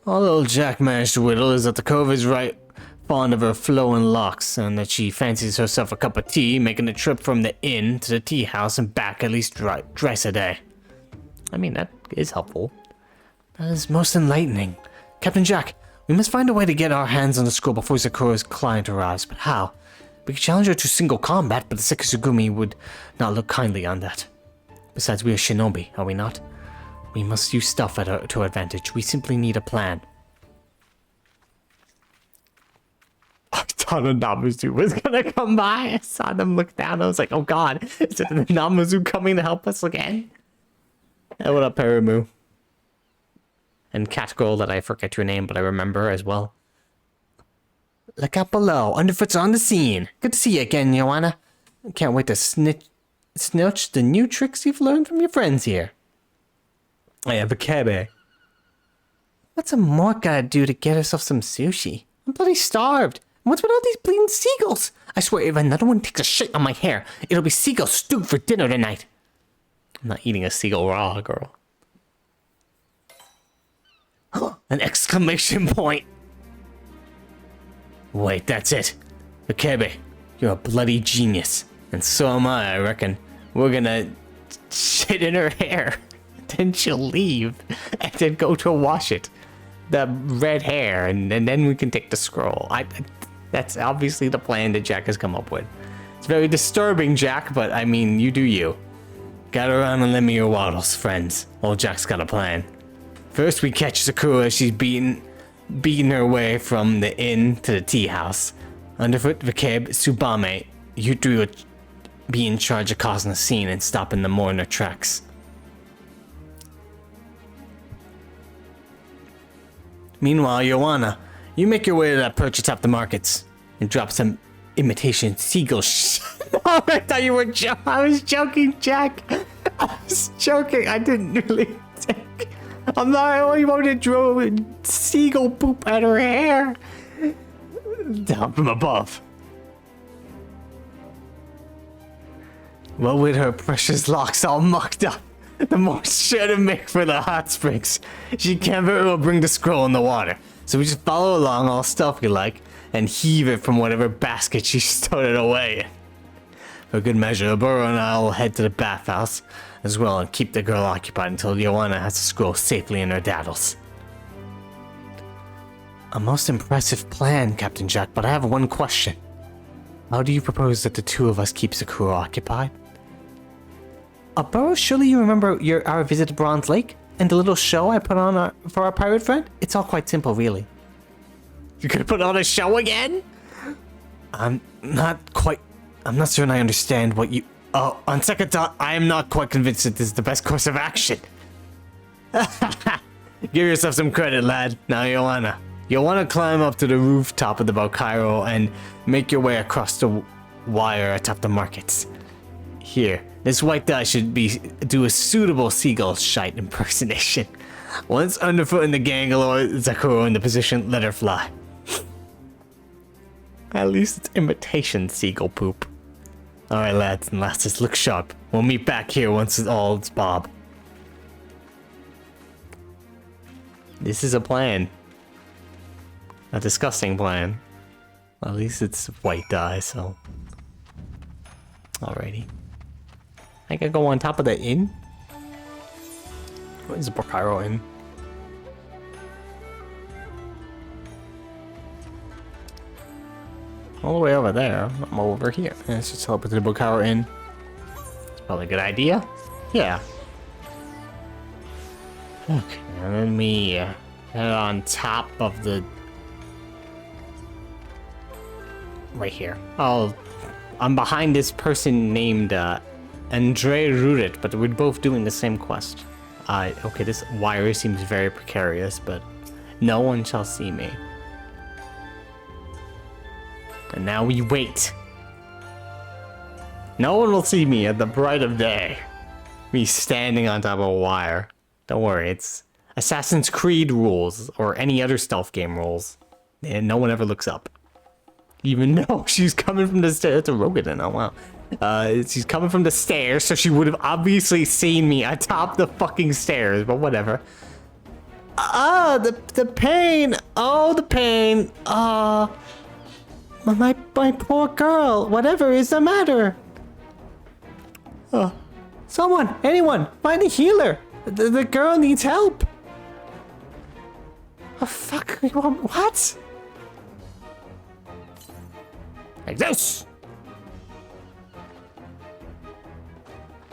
All old Jack managed to whittle is that the cove is right fond of her flowing locks, and that she fancies herself a cup of tea, making a trip from the inn to the tea house and back at least twice a day. I mean, that is helpful. That is most enlightening. Captain Jack, we must find a way to get our hands on the scroll before Sakura's client arrives, but how? We could challenge her to single combat, but the Sekisugumi would not look kindly on that. Besides, we are shinobi, are we not? We must use stuff to our advantage. We simply need a plan. thought a Namazu was gonna come by. I saw them look down. I was like, oh god, is it the Namazu coming to help us again? Hey, what up, Paramu? And Catgirl that I forget your name, but I remember as well. Look out below. Underfoot's on the scene. Good to see you again, Joanna. Can't wait to snatch the new tricks you've learned from your friends here. I have a Kebe. What's a Mork gotta do to get herself some sushi? I'm bloody starved. And what's with all these bleeding seagulls? I swear if another one takes a shit on my hair, it'll be seagull stew for dinner tonight. I'm not eating a seagull raw, girl. An exclamation point. Wait, that's it. Akebe, you're a bloody genius. And so am I reckon. We're gonna shit in her hair. Then she'll leave. And then go to wash it. The red hair. And then we can take the scroll. That's obviously the plan that Jack has come up with. It's very disturbing, Jack, but I mean, you do you. Gather around and lend me your waddles, friends. Old Jack's got a plan. First, we catch Sakura as she's beating her way from the inn to the tea house. Underfoot, Vakeb, Tsubame, you three would be in charge of causing a scene and stopping the mourner tracks. Meanwhile, Joanna, you make your way to that perch atop the markets and drop some imitation seagull Oh, I thought you were joking. I was joking, Jack. I was joking. I didn't really think. I'm not. I only wanted to throw seagull poop at her hair. Down from above. Well, with her precious locks all mucked up, the more sure to make for the hot springs. She can't very well bring the scroll in the water. So we just follow along all stealthy like and heave it from whatever basket she stowed it away in. For good measure, Burrow and I will head to the bathhouse as well and keep the girl occupied until Joanna has the scroll safely in her daddles. A most impressive plan, Captain Jack, but I have one question. How do you propose that the two of us keep Sakura occupied? Burrow, surely you remember our visit to Bronze Lake and the little show I put on for our pirate friend? It's all quite simple, really. You're gonna put on a show again? I'm not certain I understand what you... Oh, on second thought, I am not quite convinced that this is the best course of action. Give yourself some credit, lad. Now, Joanna. You'll want to climb up to the rooftop of the Balkairo and make your way across the wire atop the markets. Here, this white dye should do a suitable seagull shite impersonation. Once Underfoot and the gang allow Sakura in the position, let her fly. At least it's imitation seagull poop. Alright, lads and lasses, look sharp. We'll meet back here once it's Bob. This is a plan. A disgusting plan. At least it's white dye, so... Alrighty. I can go on top of the inn? What is the Balkairo Inn? All the way over there. I'm over here. Let's just help with the Balkairo Inn. It's probably a good idea. Yeah. Okay, let me head on top of the... Right here. I'm behind this person named Andre Rurit, but we're both doing the same quest. Okay, this wire seems very precarious, but no one shall see me. And now we wait. No one will see me at the bright of day. Me standing on top of a wire. Don't worry, it's Assassin's Creed rules, or any other stealth game rules. And no one ever looks up. Even though she's coming from the stairs. It's a Rogadin, oh wow. She's coming from the stairs, so she would have obviously seen me atop the fucking stairs, but whatever. The pain! Oh, the pain! My poor girl, whatever is the matter? Someone, anyone, find a healer. The girl needs help. Oh, fuck, what? Like this.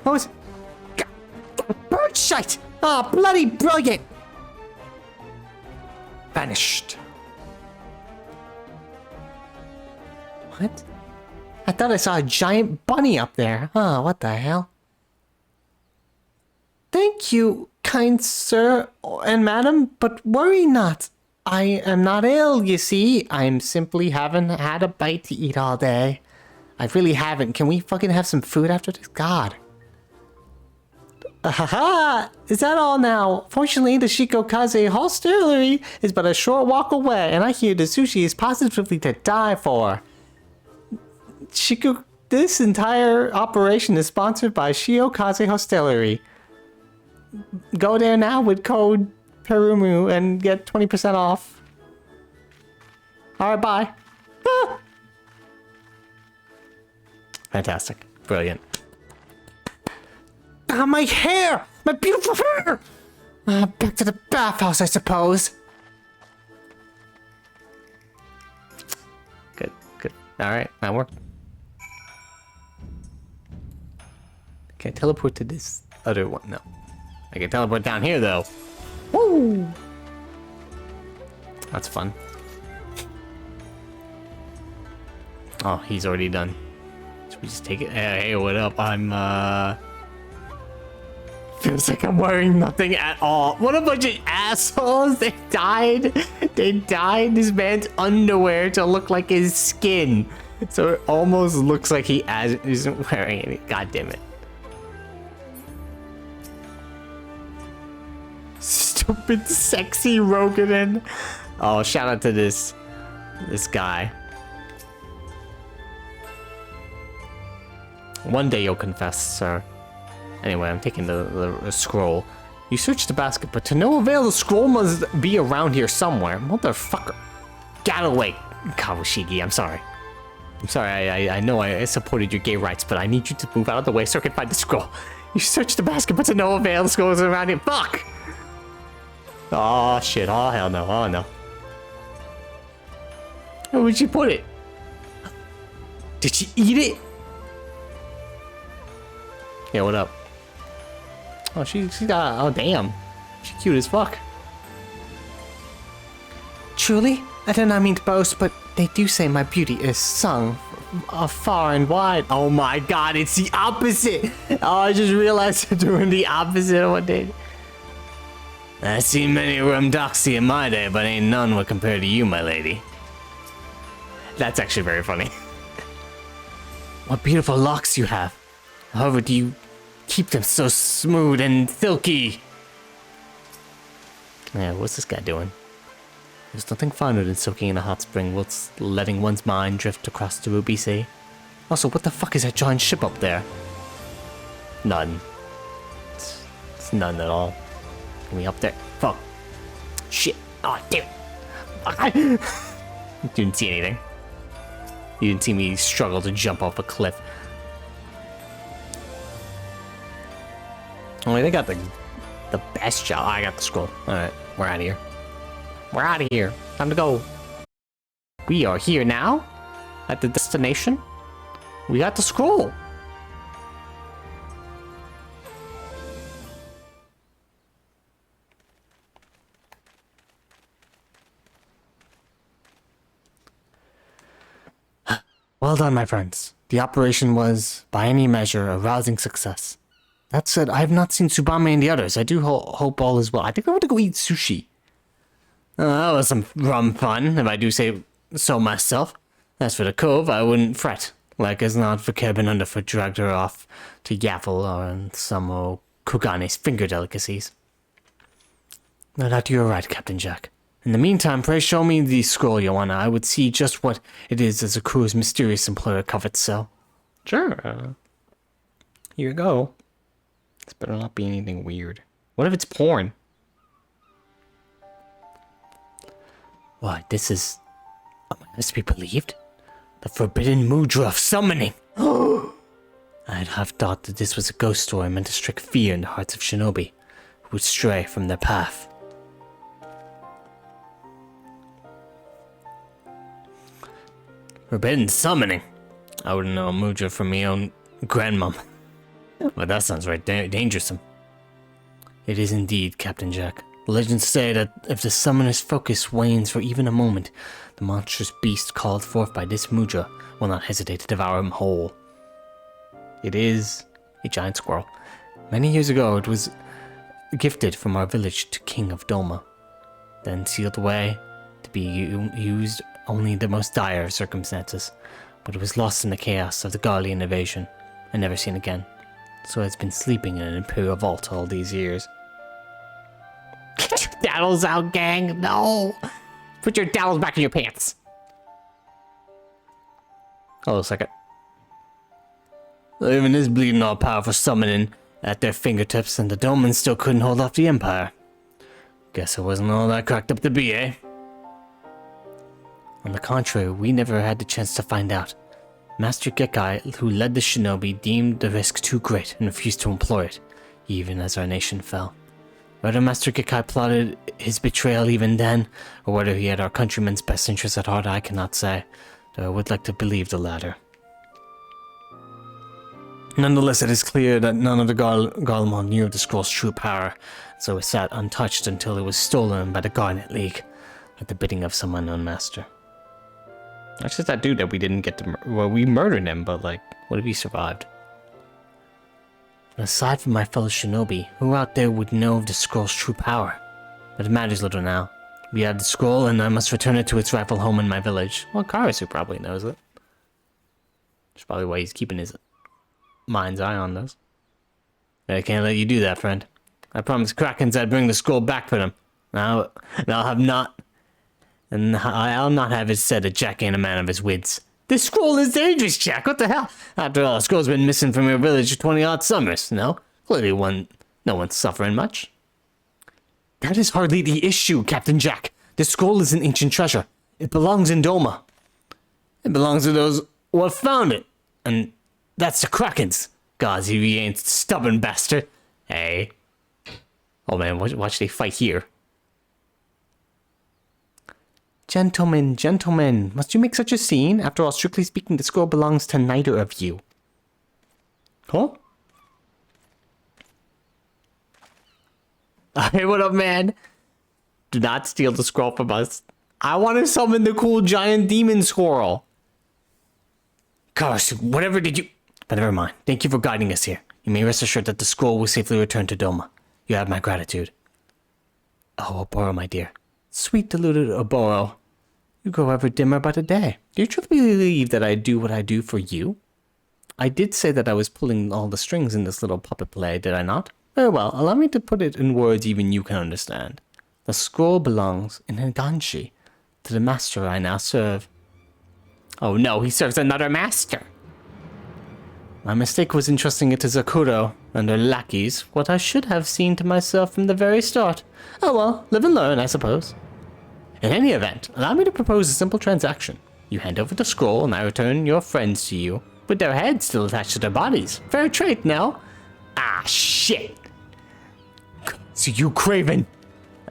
What was... Bird shite! Ah, bloody brilliant! Vanished. What? I thought I saw a giant bunny up there. Oh, what the hell? Thank you, kind sir and madam, but worry not. I am not ill, you see. I'm simply haven't had a bite to eat all day. I really haven't. Can we fucking have some food after this? God. Ahaha! Is that all now? Fortunately, the Shikokaze hostelry is but a short walk away, and I hear the sushi is positively to die for. This entire operation is sponsored by Shikokaze Hostelry. Go there now with code Perumu and get 20% off. Alright, bye. Ah! Fantastic. Brilliant. Ah, my hair! My beautiful hair! Back to the bathhouse, I suppose. Good, good. Alright, that worked. Can I teleport to this other one? No. I can teleport down here, though. Woo! That's fun. Oh, he's already done. Should we just take it? Hey, what up? I'm, feels like I'm wearing nothing at all. What a bunch of assholes. They dyed this man's underwear to look like his skin. So it almost looks like he isn't wearing any. God damn it. Stupid sexy Roganin. Oh, shout out to this guy. One day you'll confess, sir. Anyway, I'm taking the scroll. You searched the basket, but to no avail. The scroll must be around here somewhere. Motherfucker. Get away, Kawashigi. I'm sorry. I'm sorry, I know I supported your gay rights, but I need you to move out of the way so I can find the scroll. You searched the basket, but to no avail. The scroll is around here. Fuck! Oh shit, oh hell no, oh no. Where would she put it? Did she eat it? Yeah, what up? Oh, she got, oh damn. She's cute as fuck. Truly? I do not mean to boast, but they do say my beauty is sung far and wide. Oh my god, it's the opposite! Oh, I just realized I'm doing the opposite of what they did. I seen many Rumdoxy in my day, but ain't none would compare to you, my lady. That's actually very funny. What beautiful locks you have. However, do you keep them so smooth and silky? Yeah, what's this guy doing? There's nothing finer than soaking in a hot spring whilst letting one's mind drift across the Ruby Sea. Also, what the fuck is that giant ship up there? None. It's none at all. Can we up there? Fuck. Shit. Oh, damn it. You didn't see anything. You didn't see me struggle to jump off a cliff. Only they got the best job. Oh, I got the scroll. Alright, we're out of here. We're out of here. Time to go. We are here now. At the destination. We got the scroll. Well done, my friends. The operation was, by any measure, a rousing success. That said, I have not seen Tsubame and the others. I do hope all is well. I think I want to go eat sushi. That was some rum fun, if I do say so myself. As for the cove, I wouldn't fret. Like as not for cabin underfoot dragged her off to Yaffle or some of Kugane's finger delicacies. No doubt you are right, Captain Jack. In the meantime, pray show me the scroll, Joanna. I would see just what it is as a crew's mysterious employer covets so. Sure. Here you go. This better not be anything weird. What if it's porn? Why, this is... Is to be believed? The forbidden mudra of summoning! I'd have thought that this was a ghost story meant to strike fear in the hearts of shinobi, who would stray from their path. Forbidden summoning? I wouldn't know a mudra from my own grandmom. But that sounds right dangersome. It is indeed, Captain Jack. The legends say that if the summoner's focus wanes for even a moment, the monstrous beast called forth by this Mudra will not hesitate to devour him whole. It is a giant squirrel. Many years ago, it was gifted from our village to King of Doma, then sealed away to be used only in the most dire of circumstances, but it was lost in the chaos of the Garlean invasion and never seen again, so it's been sleeping in an Imperial vault all these years. Get your daddles out, gang! No! Put your daddles back in your pants! Hold a second. Even this bleeding all-powerful summoning at their fingertips, and the Domans still couldn't hold off the Empire. Guess it wasn't all that cracked up to be, eh? On the contrary, we never had the chance to find out. Master Jacke, who led the shinobi, deemed the risk too great and refused to employ it, even as our nation fell. Whether Master Jacke plotted his betrayal even then, or whether he had our countrymen's best interests at heart, I cannot say, though I would like to believe the latter. Nonetheless, it is clear that none of the Garlemald knew of the scroll's true power, so it sat untouched until it was stolen by the Garnet League, at the bidding of some unknown master. That's just that dude that we didn't get to well, we murdered him, but like, what if he survived? Aside from my fellow shinobi, who out there would know of the scroll's true power? But it matters little now. We have the scroll, and I must return it to its rightful home in my village. Well, Karasu probably knows it. That's probably why he's keeping his mind's eye on this. I can't let you do that, friend. I promised Krakens I'd bring the scroll back for them. I'll not have it said that Jack ain't a man of his wits. This scroll is dangerous, Jack. What the hell? After all, the scroll's been missing from your village for 20-odd summers. No? Clearly no one's suffering much. That is hardly the issue, Captain Jack. The scroll is an ancient treasure. It belongs in Doma. It belongs to those what found it. And that's the Krakens. Gods, if he ain't stubborn bastard. Hey. Oh man, watch they fight here. Gentlemen, must you make such a scene? After all, strictly speaking, the scroll belongs to neither of you. Huh? Hey, what up, man? Do not steal the scroll from us. I want to summon the cool giant demon squirrel. Gosh, whatever did you... But never mind. Thank you for guiding us here. You may rest assured that the scroll will safely return to Doma. You have my gratitude. Oh, Oboro, my dear. Sweet deluded Oboro. You grow ever dimmer by the day. Do you truly believe that I do what I do for you? I did say that I was pulling all the strings in this little puppet play, did I not? Very well, allow me to put it in words even you can understand. The scroll belongs in Higanshi to the master I now serve. Oh no, he serves another master! My mistake was entrusting it to Zakuro and her lackeys, what I should have seen to myself from the very start. Oh well, live and learn, I suppose. In any event, allow me to propose a simple transaction. You hand over the scroll and I return your friends to you, with their heads still attached to their bodies. Fair trade, no? Ah, shit! So you Craven!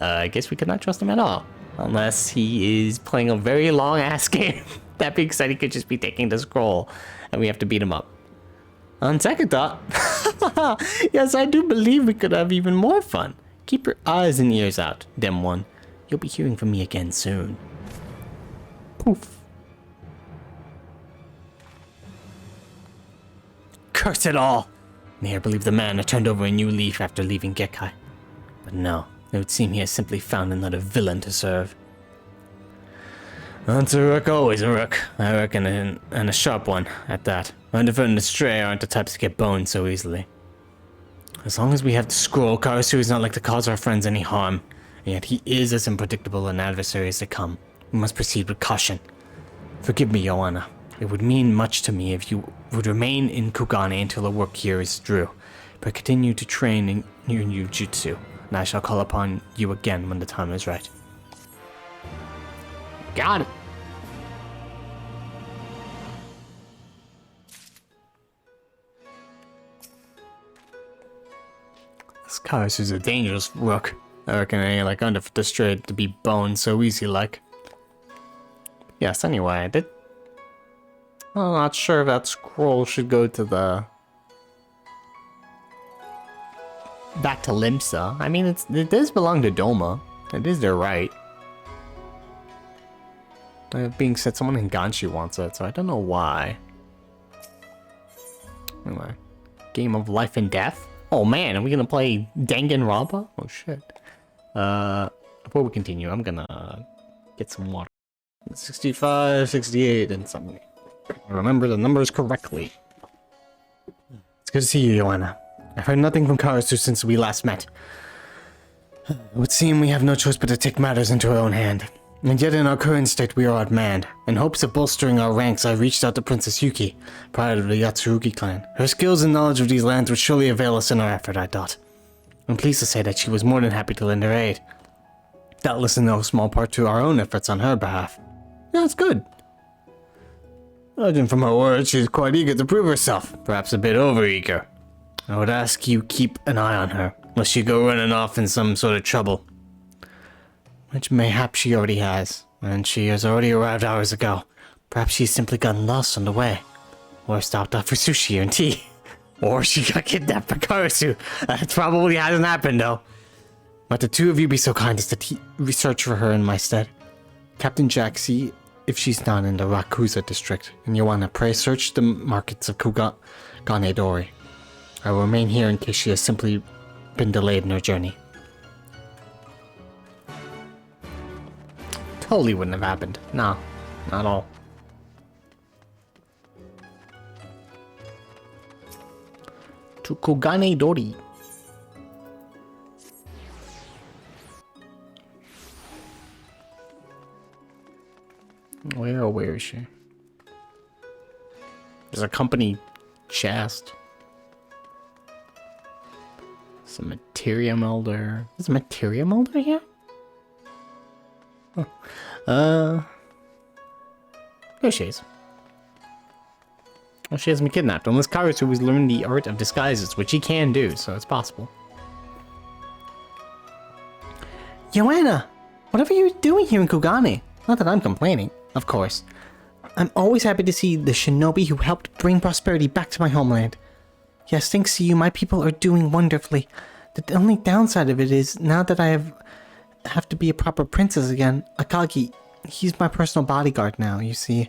I guess we could not trust him at all. Unless he is playing a very long-ass game. That being said, he could just be taking the scroll, and we have to beat him up. On second thought, yes, I do believe we could have even more fun. Keep your eyes and ears out, dem one. You'll be hearing from me again soon. Poof. Curse it all! May I believe the man had turned over a new leaf after leaving Gekkai. But no, it would seem he has simply found another villain to serve. Once a rook, always a rook. I reckon, and a sharp one, at that. Underfoot and Astray aren't the types to get boned so easily. As long as we have the scroll, Karasu is not like to cause our friends any harm. And yet he is as unpredictable an adversary as they come. We must proceed with caution. Forgive me, Joanna. It would mean much to me if you would remain in Kugane until the work here is through. But continue to train in your new jutsu, and I shall call upon you again when the time is right. Got it. This Karasu is a dangerous rook. I reckon it ain't like Underfoot straight to be boned so easy like. Yes, anyway, I'm not sure if that scroll should go to the back to Limsa. I mean, it does belong to Doma. It is their right. That being said, someone in Ganshi wants it, so I don't know why. Anyway, game of life and death. Oh man, are we gonna play Danganronpa? Oh shit. Before we continue, I'm gonna get some water. 65, 68, and something. Remember the numbers correctly. It's good to see you, Joanna. I've heard nothing from Karasu since we last met. It would seem we have no choice but to take matters into our own hand. And yet in our current state we are outmanned. In hopes of bolstering our ranks, I reached out to Princess Yuki, pride of the Yatsurugi clan. Her skills and knowledge of these lands would surely avail us in our effort, I thought. I'm pleased to say that she was more than happy to lend her aid. Doubtless in no small part to our own efforts on her behalf. Yeah, that's good. Judging from her words, she's quite eager to prove herself, perhaps a bit over-eager. I would ask you keep an eye on her, lest she go running off in some sort of trouble. Which mayhap she already has, and she has already arrived hours ago. Perhaps she's simply gotten lost on the way, or stopped off for sushi and tea. Or she got kidnapped by Karasu. That probably hasn't happened though. Might the two of you be so kind as to research for her in my stead? Captain Jacke, see if she's not in the Rakusa district, and you wanna pray search the markets of Ganedori. I will remain here in case she has simply been delayed in her journey. Totally wouldn't have happened. No, not at all. To Ganedori. Where is she? There's a company chest. Some materia melder. Is materia melder here? Oh. There she is. Well, she hasn't been kidnapped, unless Karasu has learned the art of disguises, which he can do, so it's possible. Joanna! Whatever are you doing here in Kugane? Not that I'm complaining, of course. I'm always happy to see the shinobi who helped bring prosperity back to my homeland. Yes, thanks to you, my people are doing wonderfully. The only downside of it is, now that I have to be a proper princess again, Akagi, he's my personal bodyguard now, you see.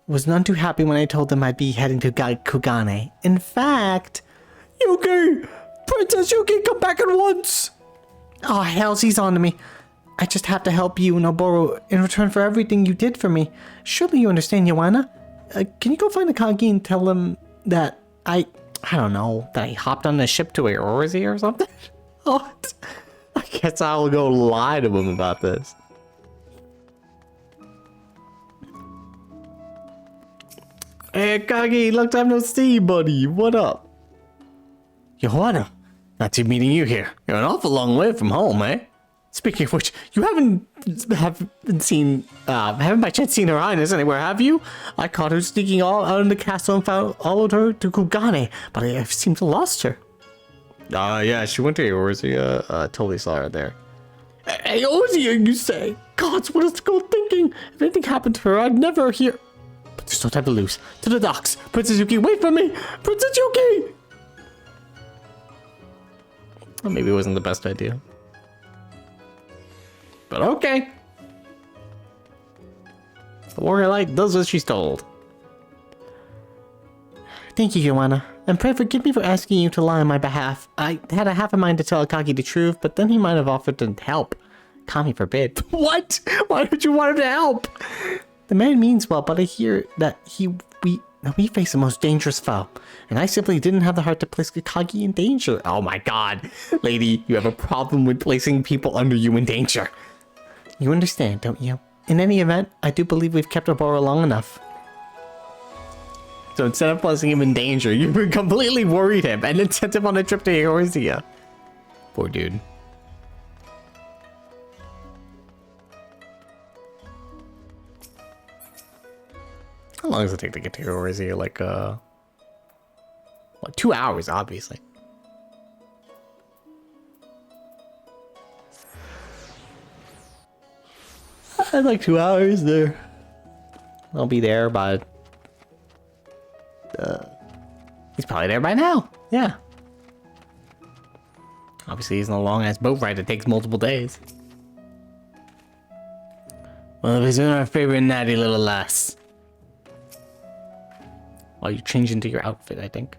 Was none too happy when I told him I'd be heading to Kugane. In fact... Yuki! Princess Yuki, come back at once! Oh, hell, he's on to me. I just have to help you, Noboru, in return for everything you did for me. Surely you understand, Joanna? Can you go find Akagi and tell him that I don't know, that I hopped on the ship to Aorzi or something? Oh, I guess I'll go lie to him about this. Hey, Akagi, long time no see, buddy. What up? Joanna, nice meeting you here. You're an awful long way from home, eh? Speaking of which, you haven't by chance seen her highness anywhere, have you? I caught her sneaking all out in the castle and followed her to Kugane, but I seem to lost her. Yeah, she went to Eorzea. Totally saw her there. Eorzea, you say? Gods, what is the girl thinking? If anything happened to her, I'd never hear. But there's no time to lose. To the docks. Princess Yuki, wait for me! Princess Yuki! Well, maybe it wasn't the best idea. But okay. The warrior light does what she's told. Thank you, Joanna. And pray forgive me for asking you to lie on my behalf. I had a half a mind to tell Akagi the truth, but then he might have offered to help. Kami forbid. What? Why would you want him to help? The man means well, but I hear that we face the most dangerous foe, and I simply didn't have the heart to place Akagi in danger. Oh my god, lady, you have a problem with placing people under you in danger. You understand, don't you? In any event, I do believe we've kept Oboro long enough. So instead of placing him in danger, you completely worried him and then sent him on a trip to Eorzea. Poor dude. How long does it take to get to Eorzea? Like, 2 hours, obviously. I like 2 hours there. I'll be there by... he's probably there by now. Yeah. Obviously, it's a long-ass boat ride. It takes multiple days. Well, if it's in our favorite natty little lass. Well, you change into your outfit, I think.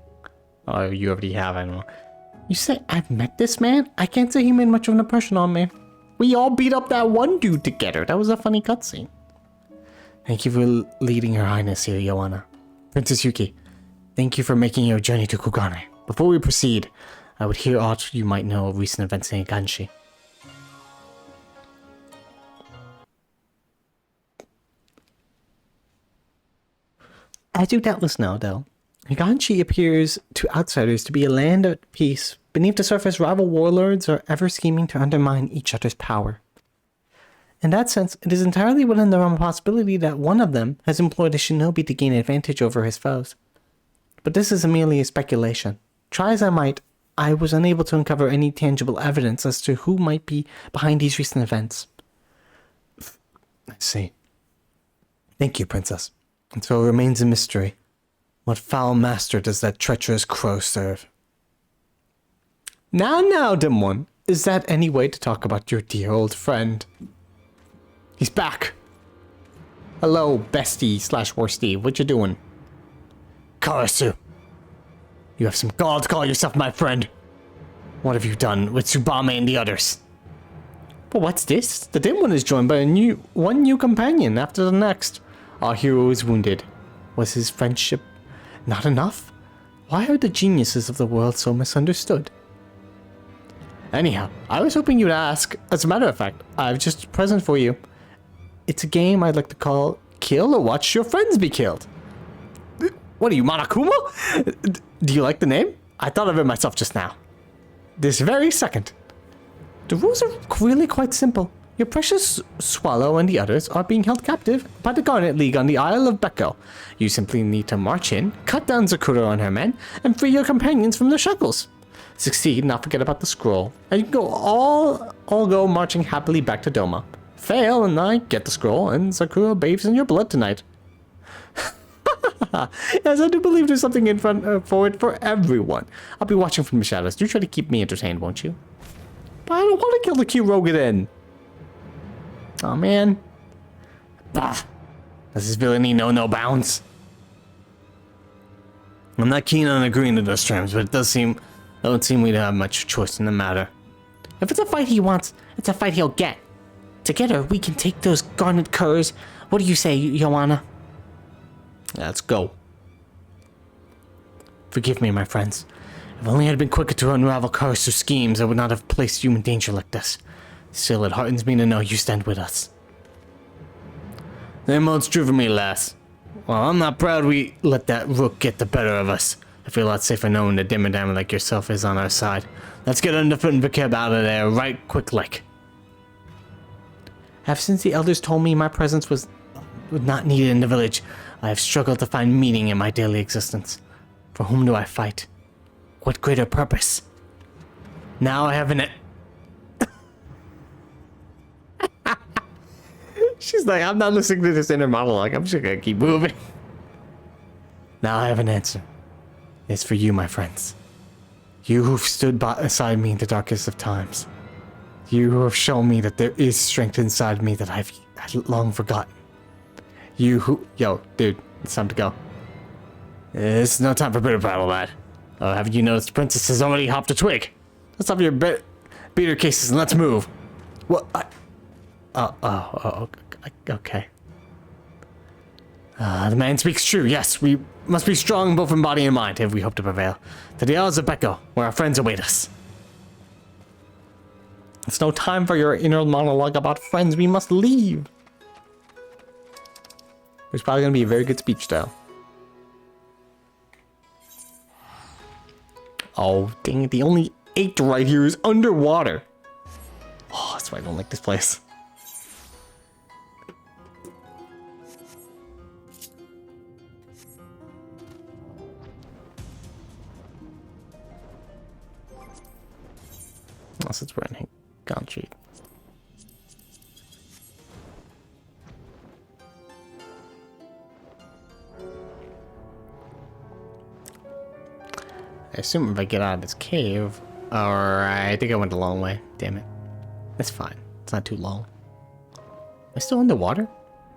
Oh, you already have, I don't know. You say I've met this man? I can't say he made much of an impression on me. We all beat up that one dude together. That was a funny cutscene. Thank you for leading Her Highness here, Joanna. Princess Yuki, thank you for making your journey to Kugane. Before we proceed, I would hear aught you might know of recent events in Higanshi. As you doubtless know, though, Higanshi appears to outsiders to be a land at peace. Beneath the surface, rival warlords are ever scheming to undermine each other's power. In that sense, it is entirely within the realm of possibility that one of them has employed a shinobi to gain advantage over his foes. But this is merely a speculation. Try as I might, I was unable to uncover any tangible evidence as to who might be behind these recent events. I see. Thank you, Princess. And so it remains a mystery. What foul master does that treacherous crow serve? Now, dim one. Is that any way to talk about your dear old friend? He's back. Hello, bestie / worstie. What you doing? Karasu. You have some gall to call yourself my friend. What have you done with Tsubame and the others? But what's this? The dim one is joined by one new companion after the next. Our hero is wounded. Was his friendship not enough? Why are the geniuses of the world so misunderstood? Anyhow, I was hoping you'd ask. As a matter of fact, I've just a present for you. It's a game I'd like to call Kill or Watch Your Friends Be Killed. What are you, Monokuma? Do you like the name? I thought of it myself just now. This very second. The rules are really quite simple. Your precious Swallow and the others are being held captive by the Garnet League on the Isle of Becco. You simply need to march in, cut down Zakura and her men, and free your companions from their shackles. Succeed, not forget about the scroll, and you can all go marching happily back to Doma. Fail, and I get the scroll, and Sakura bathes in your blood tonight. Yes, I do believe there's something in front for it for everyone. I'll be watching from the shadows. Do try to keep me entertained, won't you? But I don't want to kill the cute rogue then. Oh man. Bah. Does this villainy know no bounds? I'm not keen on agreeing to those terms, but it don't seem we'd have much choice in the matter. If it's a fight he wants, it's a fight he'll get. Together, we can take those garnet curs. What do you say, Joanna? Let's go. Forgive me, my friends. If only I'd been quicker to unravel Karasu's schemes, I would not have placed you in danger like this. Still, it heartens me to know you stand with us. Them holds true for me, lass. Well, I'm not proud we let that rook get the better of us. I feel a lot safer knowing that dimmer dammer like yourself is on our side. Let's get underfoot and Vikeb out of there right quick like. Ever since the elders told me my presence was not needed in the village, I have struggled to find meaning in my daily existence. For whom do I fight? What greater purpose? Now I have an... She's like, I'm not listening to this inner monologue. I'm just gonna keep moving. Now I have an answer. It's for you, my friends. You who've stood beside me in the darkest of times. You who have shown me that there is strength inside me that I've long forgotten. You who... Yo, dude, it's time to go. It's no time for bitter battle, lad. Oh, haven't you noticed the princess has already hopped a twig? Let's have your beater cases and let's move. What? Okay. The man speaks true. Yes, we must be strong both in body and mind if we hope to prevail. To the Isles of Becco, where our friends await us. It's no time for your inner monologue about friends. We must leave. It's probably going to be a very good speech, though. Oh, dang it. The only 8 right here is underwater. Oh, that's why I don't like this place. Unless it's running. Gone cheat. I assume if I get out of this cave, Alright, I think I went the long way. Damn it. That's fine. It's not too long. Am I still underwater?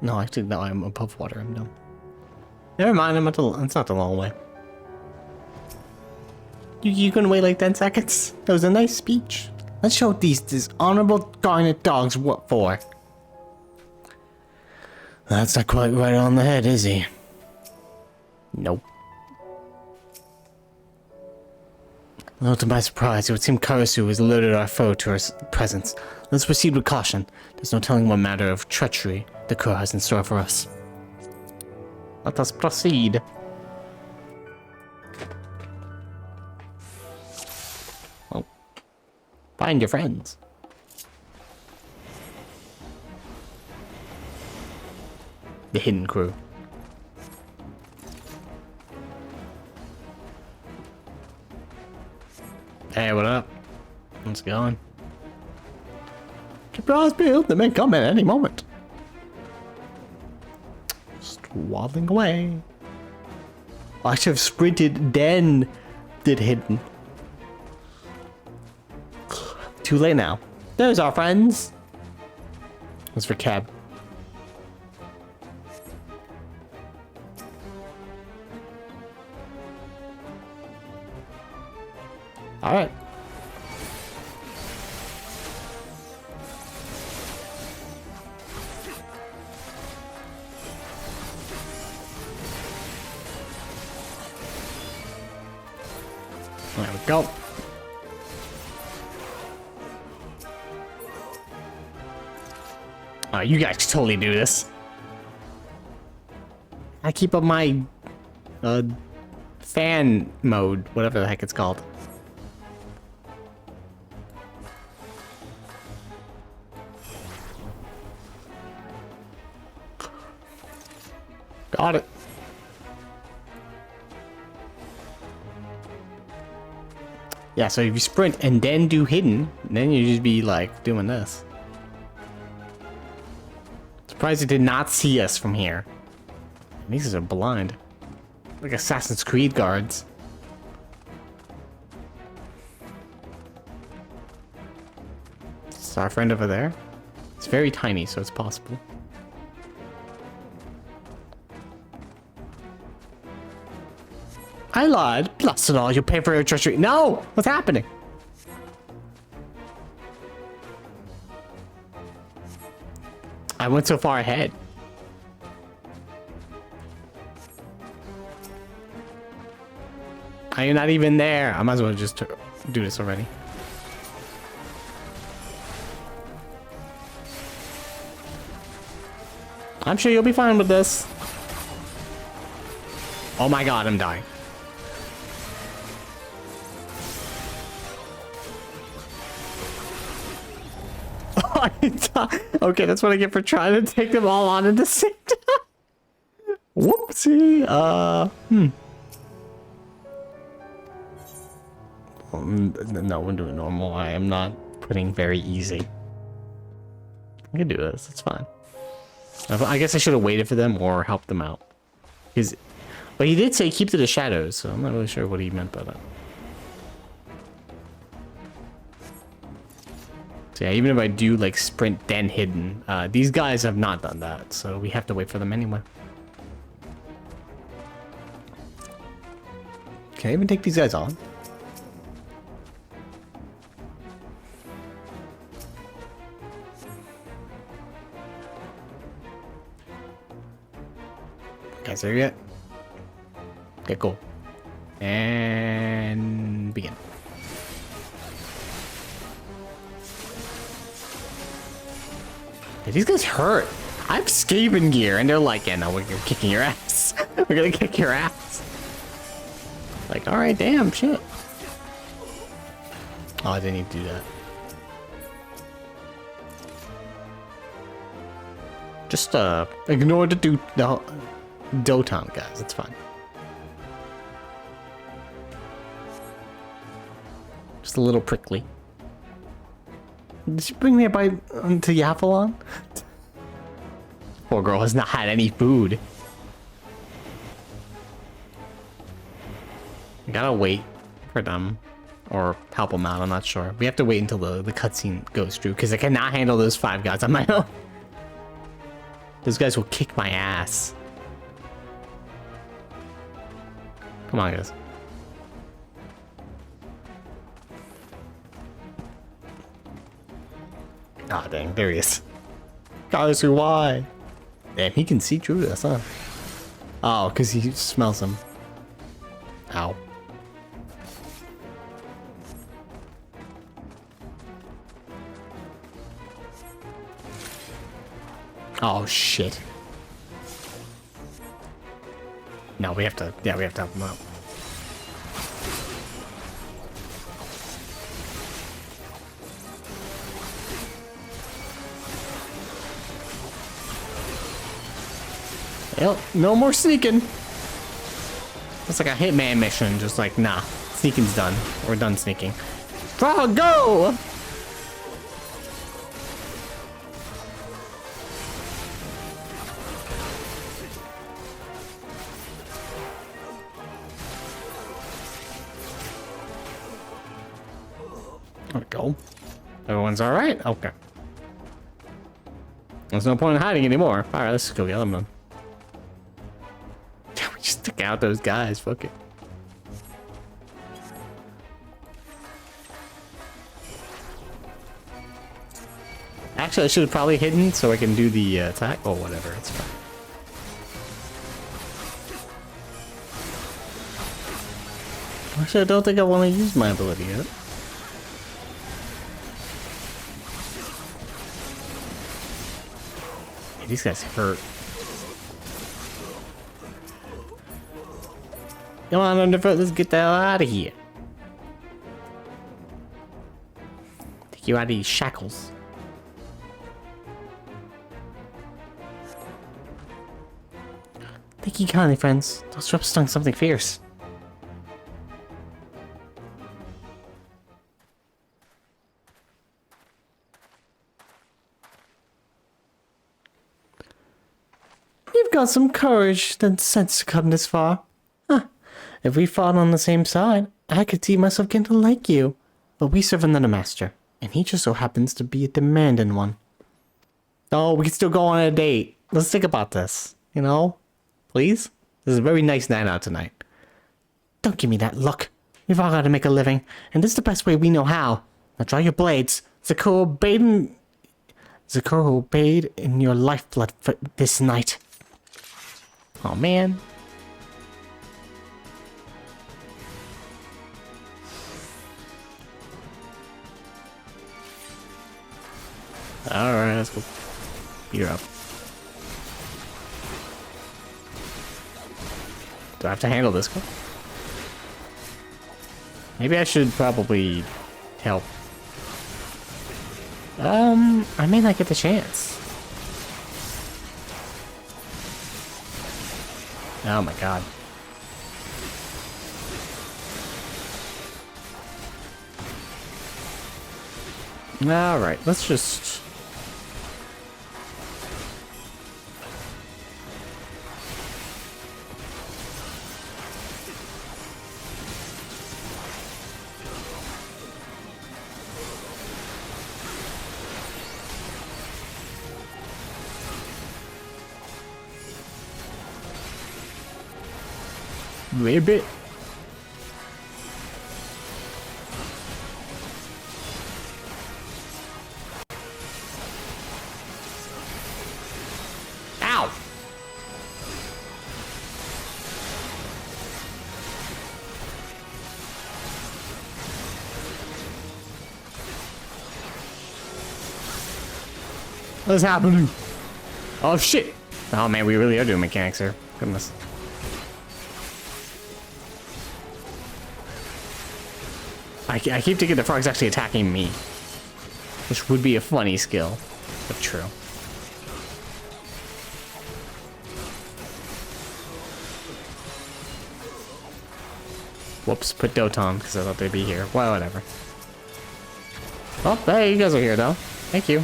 No, actually, no, I'm above water. I'm dumb. Never mind, it's not the long way. You couldn't wait like 10 seconds? That was a nice speech. Let's show these dishonorable garnet dogs what for. That's not quite right on the head, is he? Nope. Little to my surprise, it would seem Karasu has alerted our foe to our presence. Let's proceed with caution. There's no telling what matter of treachery the Kur has in store for us. Let us proceed. Oh. Find your friends. The hidden crew. Hey, what up? How's it going? Surprise build, they may come at any moment. Just waddling away. I should have sprinted, then did hidden. Too late now. There's our friends. That's for Cab. All right. There we go. Oh, you guys can totally do this. I keep up my fan mode, whatever the heck it's called. Got it. Yeah, so if you sprint and then do hidden, then you just be like doing this. Surprised it did not see us from here. These are blind. Like Assassin's Creed guards. Is our friend over there? It's very tiny, so it's possible. I lied. Blast it all, you pay for your treachery. No! What's happening? I went so far ahead. Are you not even there? I might as well just do this already. I'm sure you'll be fine with this. Oh my god, I'm dying. Okay, that's what I get for trying to take them all on at the same time. Whoopsie. No, we're doing normal. I am not putting very easy. I can do this. It's fine. I guess I should have waited for them or helped them out. But he did say keep to the shadows, so I'm not really sure what he meant by that. So yeah, even if I do like sprint then hidden, these guys have not done that, so we have to wait for them anyway. Can I even take these guys on? Guys, there yet? Okay, cool. And begin. These guys hurt. I have Skaven gear, and they're like, yeah, no, we're kicking your ass. We're gonna kick your ass. Like, alright, damn, shit. Oh, I didn't need to do that. Just, ignore the Doton guys, it's fine. Just a little prickly. Did you bring me a bite to Yaphalon? Poor girl has not had any food. I gotta wait for them. Or help them out, I'm not sure. We have to wait until the cutscene goes through, because I cannot handle those 5 guys on my own. Those guys will kick my ass. Come on, guys. Ah, oh, dang, there he is. Guys, why? Damn, he can see through this, huh? Oh, because he smells them. Ow. Oh, shit. No, we have to, yeah, we have to help him out. Well, no more sneaking. It's like a hitman mission, just like, nah, sneaking's done. We're done sneaking. Frog, go! There we go. Everyone's alright? Okay. There's no point in hiding anymore. Alright, let's go get them then. We just took out those guys, fuck it. Actually, I should have probably hidden so I can do the attack. Oh, whatever, it's fine. Actually, I don't think I want to use my ability yet. Hey, these guys hurt. Come on, Underfoot, let's get the hell out of here. Take you out of these shackles. Take you kindly, friends. Those ropes stung something fierce. You've got some courage and sense to come this far. Huh. If we fought on the same side, I could see myself getting to like you. But we serve another master, and he just so happens to be a demanding one. Oh, we can still go on a date. Let's think about this, you know? Please? This is a very nice night out tonight. Don't give me that look. We've all got to make a living, and this is the best way we know how. Now draw your blades. Zakuro bathed in your lifeblood for this night. Oh, man. Alright, let's go. You're up. Do I have to handle this one? Maybe I should probably help. I may not get the chance. Oh my god. Alright, let's just... wait a bit. Ow! What is happening? Oh shit! Oh man, we really are doing mechanics here. Goodness. I keep thinking the frog's actually attacking me, which would be a funny skill, but true. Whoops, put Doton because I thought they'd be here. Well, whatever. Oh, hey, you guys are here though. Thank you.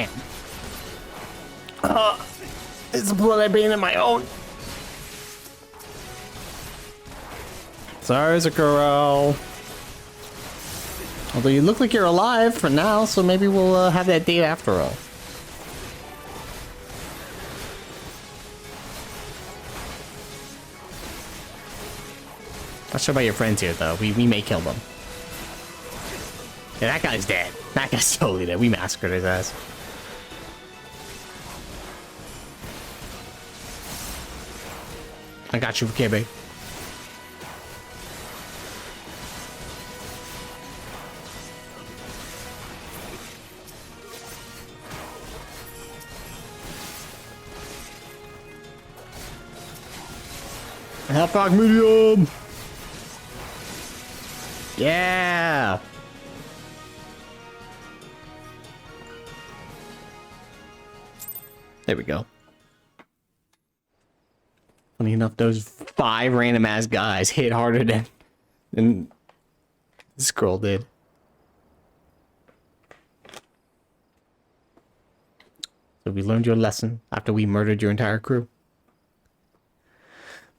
man. It's blood I've been in my own. Sorry, Zakuro. Although you look like you're alive for now, so maybe we'll have that date after all. Not sure about your friends here, though. We may kill them. Yeah, that guy's dead. That guy's totally dead. We massacred his ass. I got you, KB. Half rock medium. Yeah. There we go. Funny enough, those 5 random ass guys hit harder than this girl did. So we learned your lesson after we murdered your entire crew.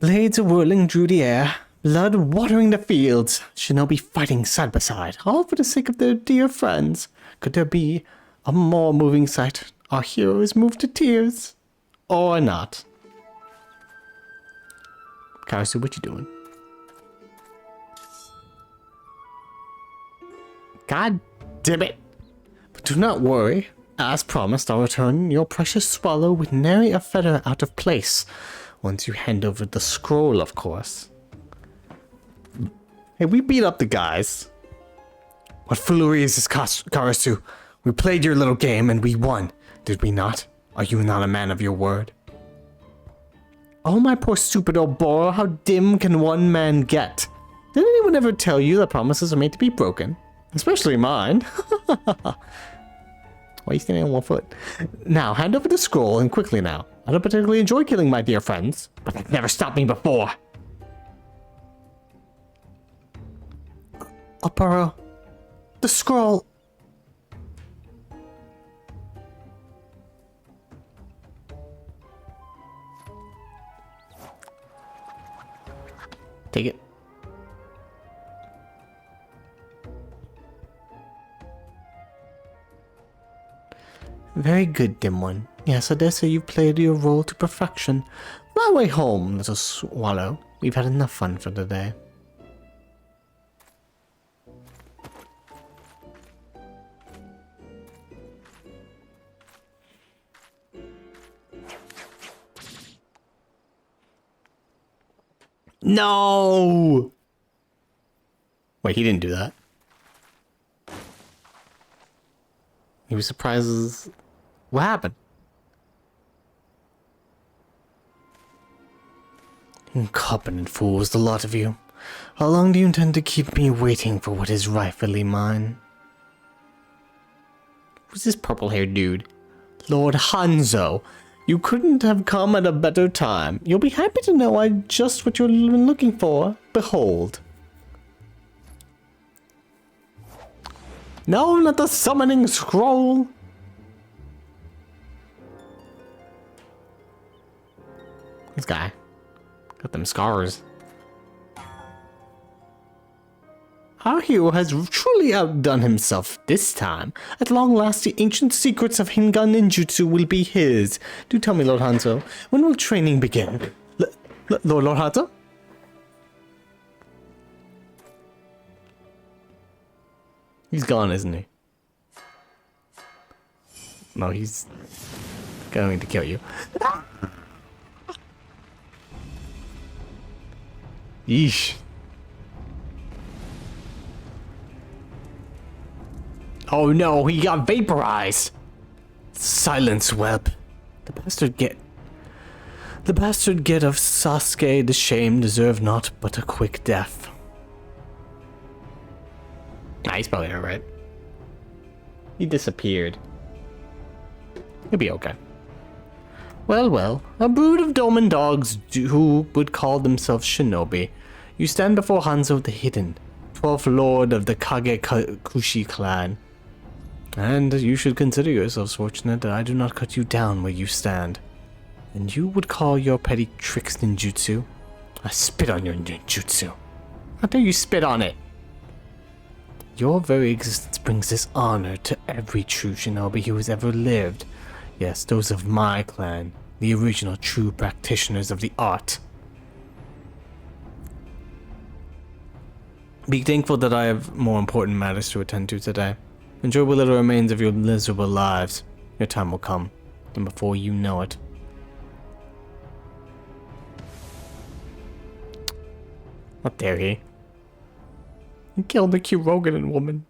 Blades whirling through the air, blood watering the fields, shinobi fighting side by side, all for the sake of their dear friends. Could there be a more moving sight? Our hero is moved to tears. Or not. Karasu, what you doing? God damn it. But do not worry. As promised, I'll return your precious swallow with nary a feather out of place. Once you hand over the scroll, of course. Hey, we beat up the guys. What foolery is this, Karasu? We played your little game and we won, did we not? Are you not a man of your word? Oh, my poor stupid old Boro, how dim can one man get? Did anyone ever tell you that promises are made to be broken? Especially mine. Why are you standing on one foot? Now, hand over the scroll, and quickly now. I don't particularly enjoy killing my dear friends, but they've never stopped me before. Opera. The scroll. Take it. Very good, dim one. Yes, I dare say you've played your role to perfection. My way home, little swallow. We've had enough fun for today. No! Wait, he didn't do that. He was surprised. What happened? Incompetent fools, the lot of you. How long do you intend to keep me waiting for what is rightfully mine? Who's this purple-haired dude? Lord Hanzo. You couldn't have come at a better time. You'll be happy to know I'm just what you've been looking for. Behold. No, not the summoning scroll. This guy got them scars. Our hero has truly outdone himself this time. At long last, the ancient secrets of Hingan ninjutsu will be his. Do tell me, Lord Hanzo, when will training begin? Lord Hanzo? He's gone, isn't he? No, he's going to kill you. Yeesh. Oh no, he got vaporized! Silence, web. The bastard get of Sasuke the shame deserve not but a quick death. Nah, he's probably alright. He disappeared. He'll be okay. Well, well, a brood of domen dogs who would call themselves shinobi. You stand before Hanzo the Hidden, 12th Lord of the Kage Kushi clan. And you should consider yourselves fortunate that I do not cut you down where you stand. And you would call your petty tricks ninjutsu? I spit on your ninjutsu. How dare you spit on it? Your very existence brings dishonor to every true shinobi who has ever lived. Yes, those of my clan, the original true practitioners of the art. Be thankful that I have more important matters to attend to today. Enjoy what little remains of your miserable lives. Your time will come, and before you know it. How dare he? He killed the Kyurogan woman.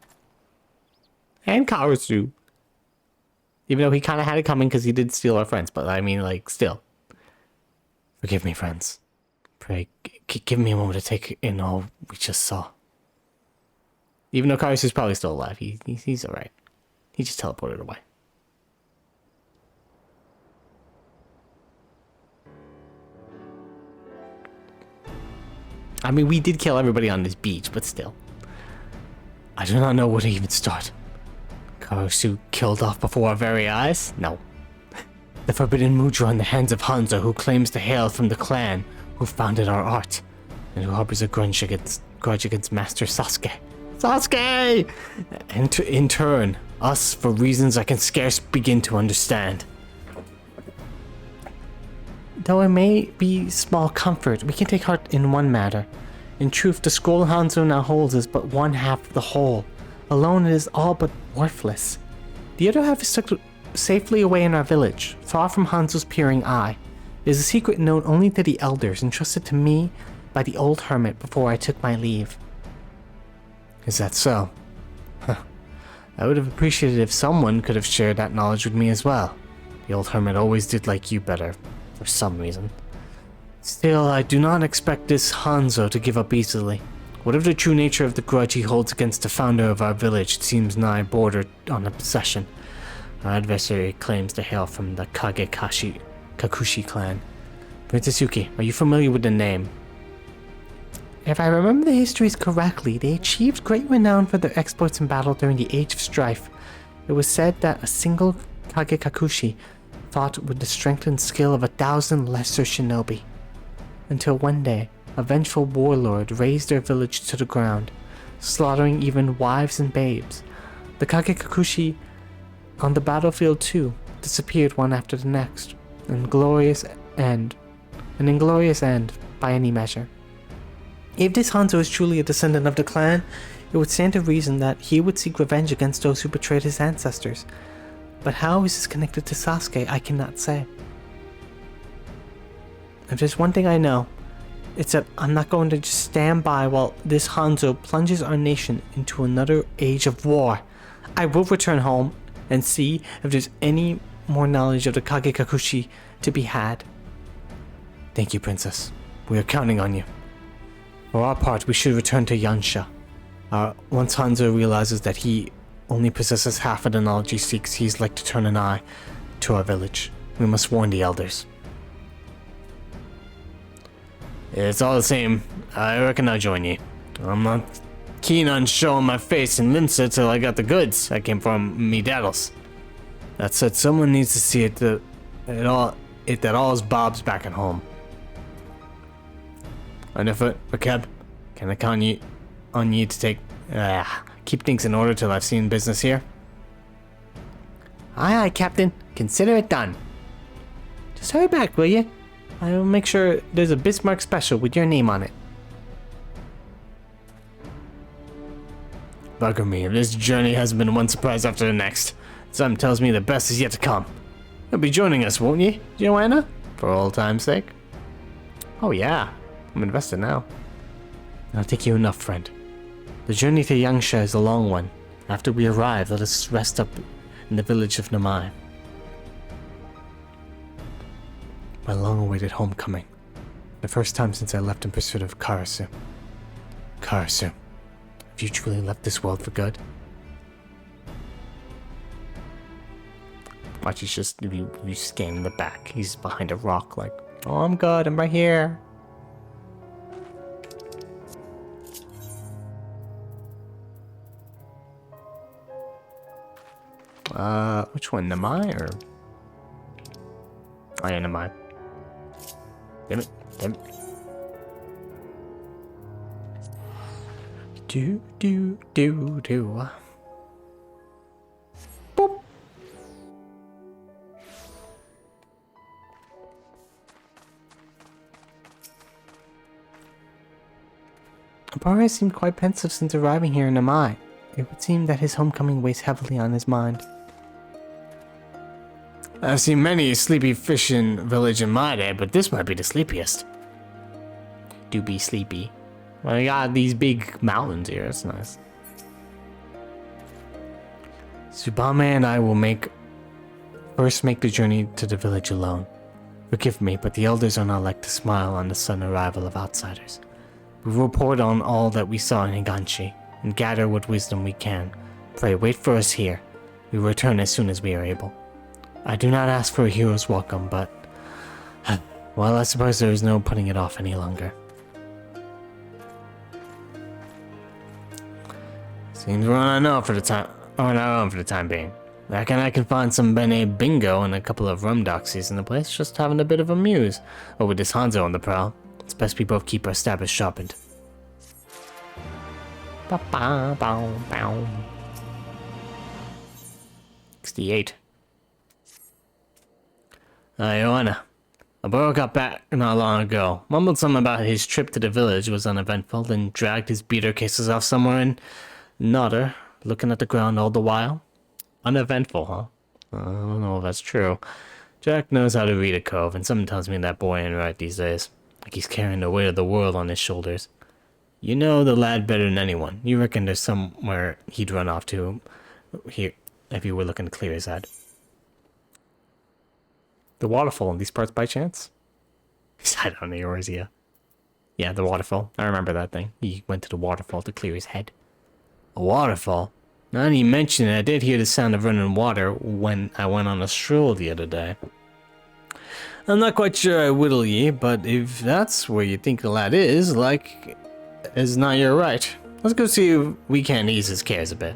And Karasu. Even though he kind of had it coming because he did steal our friends. But I mean, like, still. Forgive me, friends. Pray, give me a moment to take in all we just saw. Even though Karasu's probably still alive. He's alright. He just teleported away. I mean, we did kill everybody on this beach, but still. I do not know where to even start. Karasu killed off before our very eyes? No. The forbidden mudra in the hands of Hanzo, who claims to hail from the clan who founded our art, and who harbors a grudge against Master Sasuke. Sasuke! And in turn, us for reasons I can scarce begin to understand. Though it may be small comfort, we can take heart in one matter. In truth, the scroll Hanzo now holds is but one half of the whole. Alone it is all but worthless. The other half is tucked safely away in our village, far from Hanzo's peering eye. It is a secret known only to the elders, entrusted to me by the old hermit before I took my leave. Is that so? Huh. I would have appreciated if someone could have shared that knowledge with me as well. The old hermit always did like you better, for some reason. Still, I do not expect this Hanzo to give up easily. Whatever the true nature of the grudge he holds against the founder of our village, it seems nigh bordered on obsession. Our adversary claims to hail from the Kakushi clan. Princess Yuki, are you familiar with the name? If I remember the histories correctly, they achieved great renown for their exploits in battle during the Age of Strife. It was said that a single Kage Kakushi fought with the strength and skill of 1,000 lesser shinobi. Until one day, a vengeful warlord razed their village to the ground, slaughtering even wives and babes. The Kage Kakushi on the battlefield too disappeared one after the next, an inglorious end by any measure. If this Hanzo is truly a descendant of the clan, it would stand to reason that he would seek revenge against those who betrayed his ancestors. But how is this connected to Sasuke, I cannot say. If there's one thing I know, it's that I'm not going to just stand by while this Hanzo plunges our nation into another age of war. I will return home and see if there's any more knowledge of the Kage Kakushi to be had. Thank you, Princess. We are counting on you. For our part, we should return to Yansha. Once Hanzo realizes that he only possesses half of the knowledge he seeks, he's like to turn an eye to our village. We must warn the elders. It's all the same. I reckon I'll join you. I'm not keen on showing my face in Linsa till I got the goods that came from me daddles. That said, someone needs to see that all's Bob's back at home. Underfoot, Keb, can I count on you to keep things in order till I've seen business here? Aye, aye, Captain. Consider it done. Just hurry back, will you? I'll make sure there's a Bismarck special with your name on it. Bugger me, if this journey has been one surprise after the next. Something tells me the best is yet to come. You'll be joining us, won't you, Joanna? For old time's sake? Oh yeah, I'm invested now. I'll take you enough, friend. The journey to Yangsha is a long one. After we arrive, let us rest up in the village of Namai. My long-awaited homecoming. The first time since I left in pursuit of Karasu. Karasu, have you truly left this world for good? Watch, he's just, if you scan in the back, he's behind a rock like, oh, I'm good, I'm right here. Which one? Namai or? Oh yeah, Namai. Damn it. Damn it. Do. Boop. Barra seemed quite pensive since arriving here in Namai. It would seem that his homecoming weighs heavily on his mind. I've seen many a sleepy fishing village in my day, but this might be the sleepiest. Do be sleepy. Well, you got these big mountains here, it's nice. Tsubame and I will first make the journey to the village alone. Forgive me, but the elders are not like to smile on the sudden arrival of outsiders. We will report on all that we saw in Higanshi, and gather what wisdom we can. Pray, wait for us here. We will return as soon as we are able. I do not ask for a hero's welcome, but... well, I suppose there is no putting it off any longer. Seems we're on our own for the time being. I reckon I can find some Bene Bingo and a couple of rum doxies in the place, just having a bit of a muse. Or with this Hanzo on the prowl, it's best we both keep our stabbers sharpened. 68. Joanna. Aburo got back not long ago. Mumbled something about his trip to the village was uneventful, then dragged his beater cases off somewhere in Nodder, looking at the ground all the while. Uneventful, huh? I don't know if that's true. Jack knows how to read a cove, and something tells me that boy ain't right these days. Like he's carrying the weight of the world on his shoulders. You know the lad better than anyone. You reckon there's somewhere he'd run off to here if you were looking to clear his head. The waterfall in these parts by chance? I don't know, Eorzea. Yeah, the waterfall. I remember that thing. He went to the waterfall to clear his head. A waterfall? Now that you mention it, I did hear the sound of running water when I went on a stroll the other day. I'm not quite sure I whittle ye, but if that's where you think the lad is, like, is not your right. Let's go see if we can ease his cares a bit.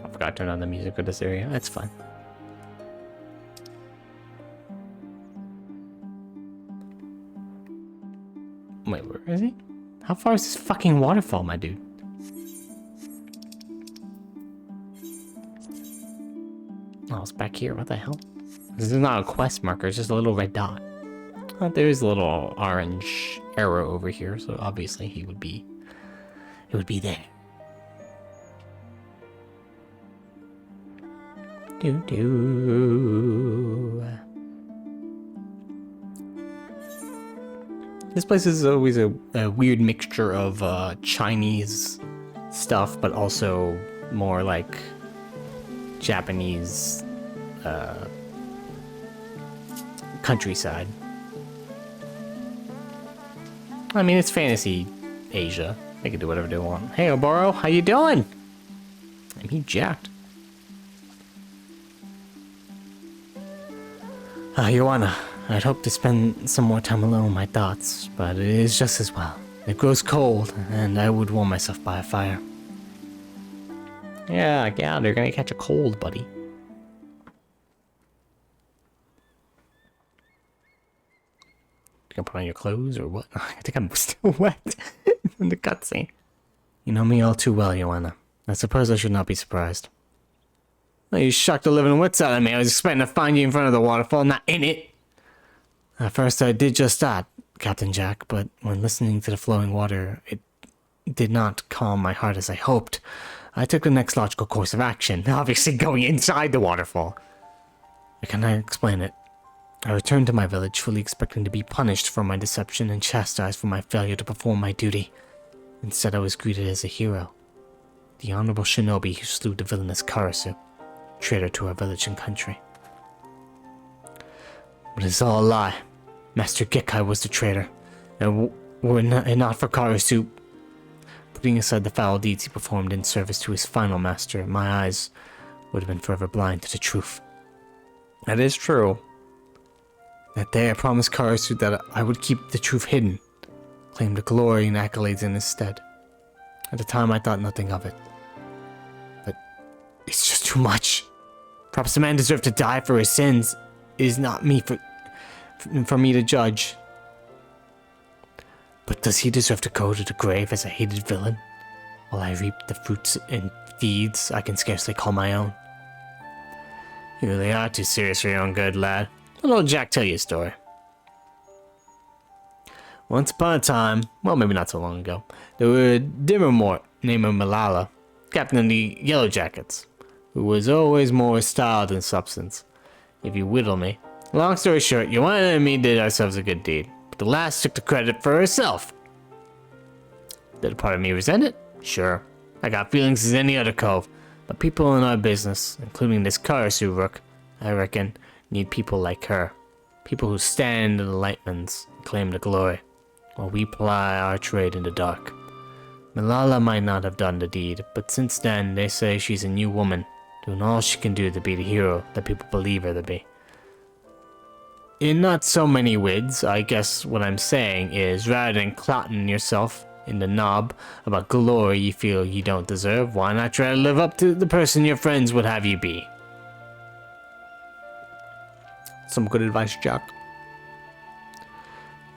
I forgot to turn on the music for this area. That's fine. Wait, where is he? How far is this fucking waterfall, my dude? Oh, it's back here. What the hell? This is not a quest marker. It's just a little red dot. Oh, there is a little orange arrow over here, so obviously he would be... it would be there. This place is always a weird mixture of Chinese stuff, but also more like Japanese countryside. I mean, it's fantasy Asia. They can do whatever they want. Hey, Oboro, how you doing? And he jacked. Joanna, I'd hoped to spend some more time alone with my thoughts, but it is just as well. It grows cold, and I would warm myself by a fire. Yeah, they're gonna catch a cold, buddy. You gonna put on your clothes, or what? I think I'm still wet from the cutscene. You know me all too well, Joanna. I suppose I should not be surprised. Well, you shocked the living wits out of me. I was expecting to find you in front of the waterfall, not in it. At first I did just that, Captain Jack, but when listening to the flowing water, it did not calm my heart as I hoped. I took the next logical course of action, obviously going inside the waterfall. I cannot explain it. I returned to my village, fully expecting to be punished for my deception and chastised for my failure to perform my duty. Instead, I was greeted as a hero. The honorable shinobi who slew the villainous Karasu, traitor to our village and country. But it's all a lie. Master Gekkai was the traitor, and were not for Karasu. Putting aside the foul deeds he performed in service to his final master, my eyes would have been forever blind to the truth. That is true. That day I promised Karasu that I would keep the truth hidden, claimed the glory and accolades in his stead. At the time I thought nothing of it. But it's just too much. Perhaps the man deserved to die for his sins. It is not me for me to judge. But does he deserve to go to the grave as a hated villain, while I reap the fruits and deeds I can scarcely call my own? You really are too serious for your own good, lad. Let old Jack tell you a story. Once upon a time, well, maybe not so long ago, there were a Dimmermort named Malala, captain of the Yellow Jackets, who was always more style than substance. If you whittle me. Long story short, Joanna and me did ourselves a good deed, but the lass took the credit for herself. Did a part of me resent it? Sure. I got feelings as any other cove, but people in our business, including this Karasu rook, I reckon, need people like her. People who stand in the lightmans and claim the glory, while we ply our trade in the dark. Malala might not have done the deed, but since then they say she's a new woman, doing all she can do to be the hero that people believe her to be. In not so many wids, I guess what I'm saying is, rather than clotting yourself in the knob about glory you feel you don't deserve, why not try to live up to the person your friends would have you be? Some good advice, Jack.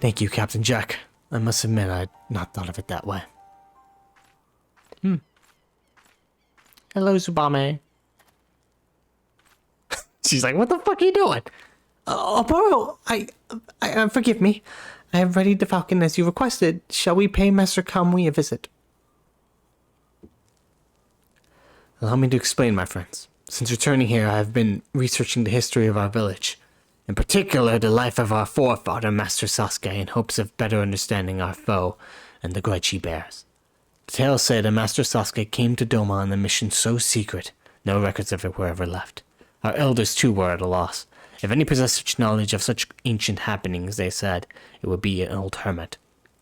Thank you, Captain Jack. I must admit I'd not thought of it that way. Hello, Tsubame. She's like, what the fuck are you doing? Boro, forgive me. I have readied the falcon as you requested. Shall we pay Master Kamui a visit? Allow me to explain, my friends. Since returning here, I have been researching the history of our village. In particular, the life of our forefather, Master Sasuke, in hopes of better understanding our foe and the grudge he bears. The tales say that Master Sasuke came to Doma on a mission so secret, no records of it were ever left. Our elders, too, were at a loss. If any possessed such knowledge of such ancient happenings, they said, it would be an old hermit,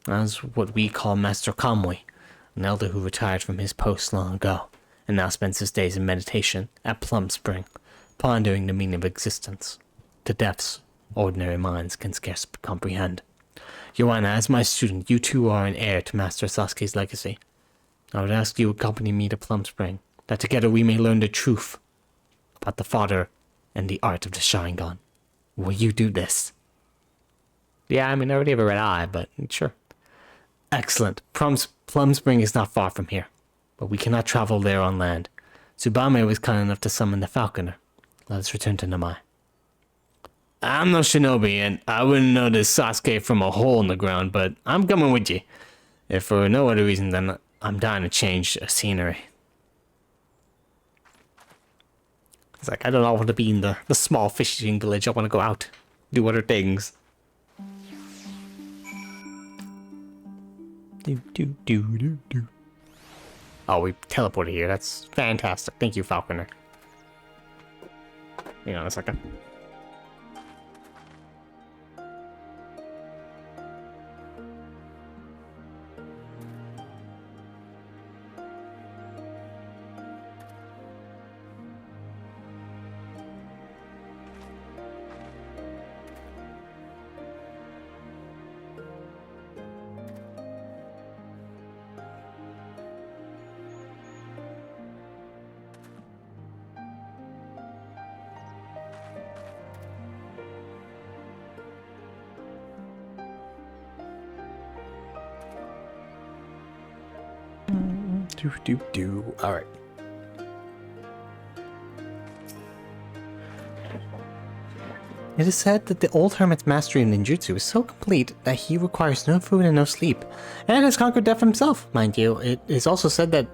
as what we call Master Kamui, an elder who retired from his post long ago, and now spends his days in meditation at Plum Spring, pondering the meaning of existence. The depths ordinary minds can scarce comprehend. Joanna, as my student, you too are an heir to Master Sasuke's legacy. I would ask you to accompany me to Plum Spring, that together we may learn the truth about the father and the art of the Sharingan. Will you do this? Yeah, I mean, I already have a red eye, but sure. Excellent. Plum Spring is not far from here, but we cannot travel there on land. Tsubame was kind enough to summon the falconer. Let us return to Namai. I'm no shinobi, and I wouldn't know this Sasuke from a hole in the ground, but I'm coming with you. If for no other reason than I'm dying to change scenery. It's like, I don't want to be in the small fishing village. I want to go out, do other things. Oh, we teleported here. That's fantastic. Thank you, Falconer. Hang on a second. Alright. It is said that the old hermit's mastery in ninjutsu is so complete that he requires no food and no sleep, and has conquered death himself, mind you. It is also said that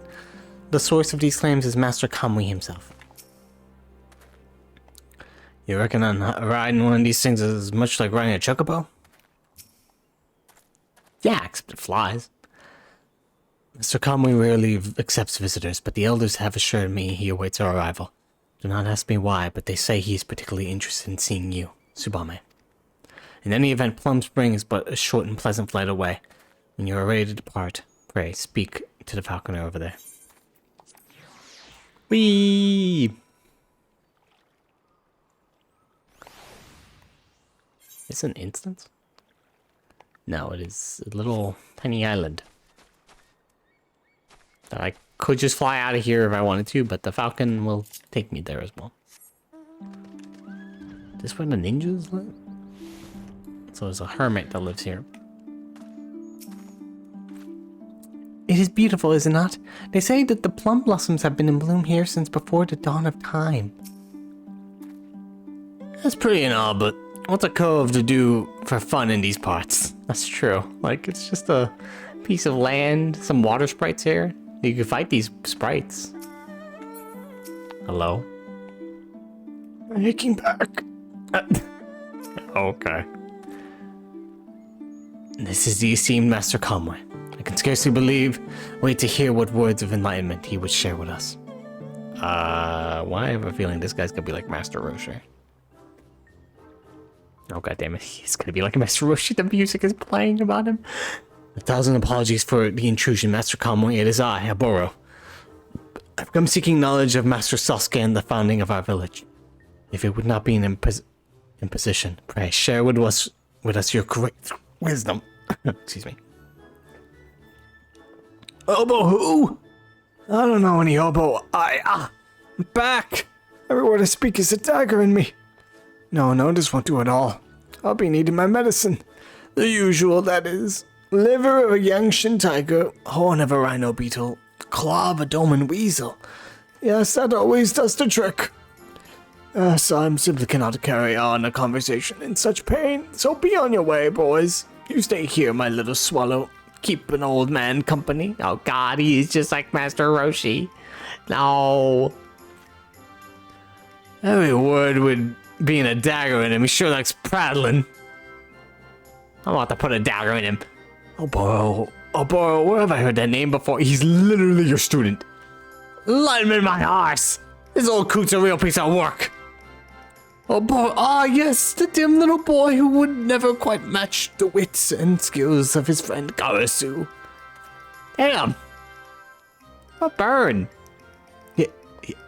the source of these claims is Master Kamui himself. You reckon on riding one of these things is much like riding a chocobo? Yeah, except it flies. Mr. Kamui rarely accepts visitors, but the elders have assured me he awaits our arrival. Do not ask me why, but they say he is particularly interested in seeing you, Tsubame. In any event, Plum Spring is but a short and pleasant flight away. When you are ready to depart, pray, speak to the falconer over there. Whee! this an instance? No, it is a little tiny island. That I could just fly out of here if I wanted to, but the falcon will take me there as well. Is this where the ninjas live? So there's a hermit that lives here. It is beautiful, is it not? They say that the plum blossoms have been in bloom here since before the dawn of time. That's pretty and all, but what's a cove to do for fun in these parts? That's true. Like, it's just a piece of land, some water sprites here. You can fight these sprites. Hello? I'm aching back. Okay. This is the esteemed Master Conway. I can scarcely wait to hear what words of enlightenment he would share with us. Why I have a feeling this guy's gonna be like Master Roshi. Oh goddammit, he's gonna be like Master Roshi. The music is playing about him. 1,000 apologies for the intrusion, Master Conway. It is I, Aboro. I've come seeking knowledge of Master Sasuke and the founding of our village. If it would not be an imposition, pray share with us your great wisdom. Excuse me. Obo who? I don't know any Obo. I'm back. Every word I speak is a dagger in me. No, this won't do at all. I'll be needing my medicine. The usual, that is. Liver of a Yangshan tiger, horn of a rhino beetle, claw of a doman weasel. Yes, that always does the trick. So I simply cannot carry on a conversation in such pain, so be on your way, boys. You stay here, my little swallow. Keep an old man company. Oh god, he's just like Master Roshi. No. Every word would be in a dagger in him. He sure likes prattling. I want to put a dagger in him. Oboro, where have I heard that name before? He's literally your student. Light him in my arse. This old coot's a real piece of work. Oboro, yes, the dim little boy who would never quite match the wits and skills of his friend Garasu. Damn. A burn.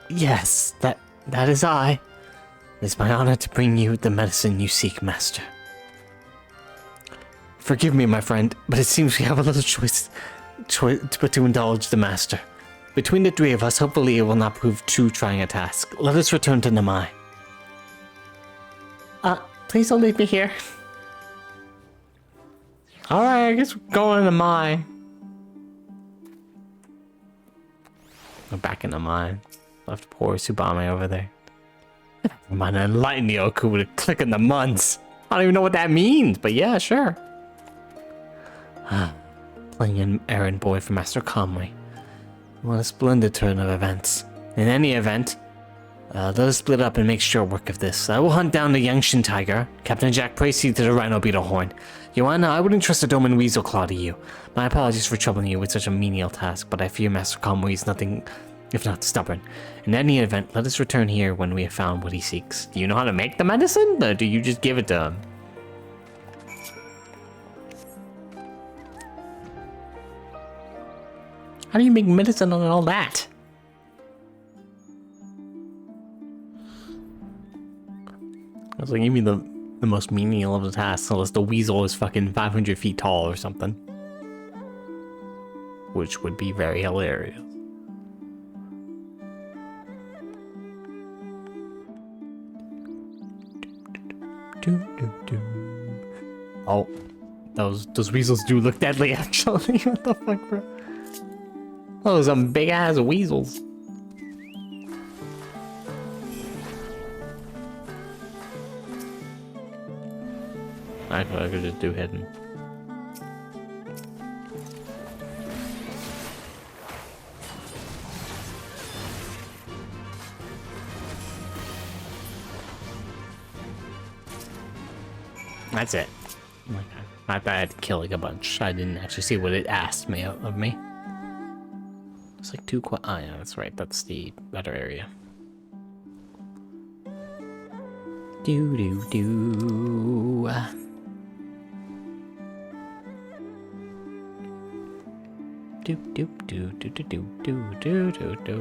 Yes, that is I. It is my honor to bring you the medicine you seek, Master. Forgive me, my friend, but it seems we have a little choice but to indulge the Master. Between the three of us, hopefully it will not prove too trying a task. Let us return to Namai. Please don't leave me here. Alright, I guess we're going to Namai. We're back in Namai. Left poor Tsubame over there. I'm gonna enlighten the Oku with a click in the months. I don't even know what that means, but yeah, sure. Playing an errand boy for Master Conway. What a splendid turn of events. In any event, let us split up and make short work of this. I will hunt down the Yangshan tiger. Captain Jack, proceed to the rhino beetle horn. Joanna, I wouldn't trust a doman weasel claw to you. My apologies for troubling you with such a menial task, but I fear Master Conway is nothing if not stubborn. In any event, let us return here when we have found what he seeks. Do you know how to make the medicine, or do you just give it to him? How do you make medicine on all that? I was like, give me the most menial of the tasks, unless the weasel is fucking 500 feet tall or something. Which would be very hilarious. Oh, those weasels do look deadly, actually. What the fuck, bro? Oh, some big ass weasels. I could just do hidden. That's it. Okay. I thought I had to kill like a bunch. I didn't actually see what it asked me of me. It's like two oh yeah, that's right. That's the better area. Do do do. Do do do do do do do do do.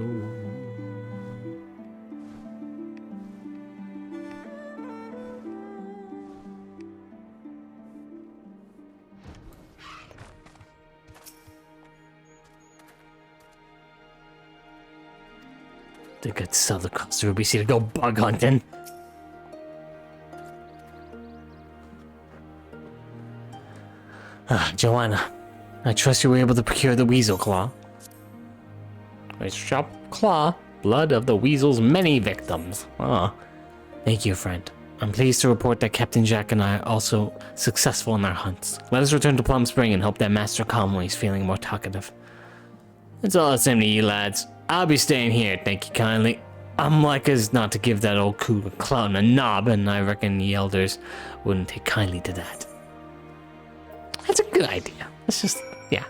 They could sell the cost of Ruby Sea to go bug hunting. Joanna, I trust you were able to procure the weasel claw. A sharp claw, blood of the weasel's many victims. Ah, thank you, friend. I'm pleased to report that Captain Jacke and I are also successful in our hunts. Let us return to Plum Spring and hope that Master Conway is feeling more talkative. It's all the same to you lads. I'll be staying here, thank you kindly. I'm like as not to give that old clown a knob, and I reckon the elders wouldn't take kindly to that. That's a good idea. It's just, yeah.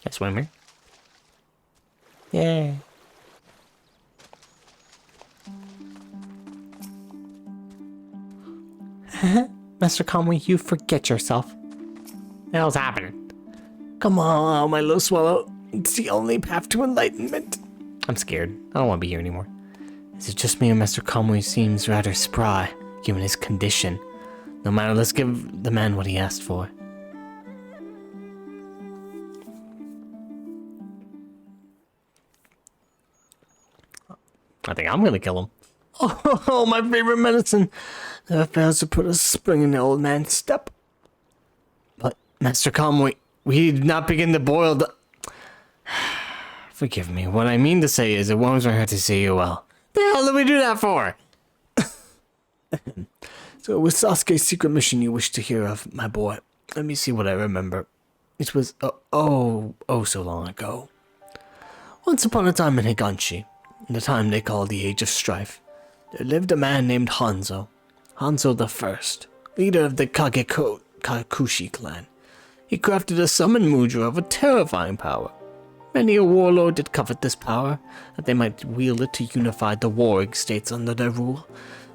A swimmer? Yeah. Master Conway, you forget yourself. What the hell's happening? Come on, my little swallow. It's the only path to enlightenment. I'm scared. I don't want to be here anymore. Is it just me or Master Conway seems rather spry, given his condition? No matter, let's give the man what he asked for. I think I'm gonna kill him. Oh, my favorite medicine. Never fails to put a spring in the old man's step. But, Master Conway, we did not begin to boil the... Forgive me. What I mean to say is it warms my heart to see you well. The hell did we do that for? So it was Sasuke's secret mission you wished to hear of, my boy. Let me see what I remember. It was, so long ago. Once upon a time in Higanshi, in the time they call the Age of Strife, there lived a man named Hanzo. Hanzo the First, leader of the Kakushi clan. He crafted a summon mudra of a terrifying power. Many a warlord did covet this power, that they might wield it to unify the warring states under their rule.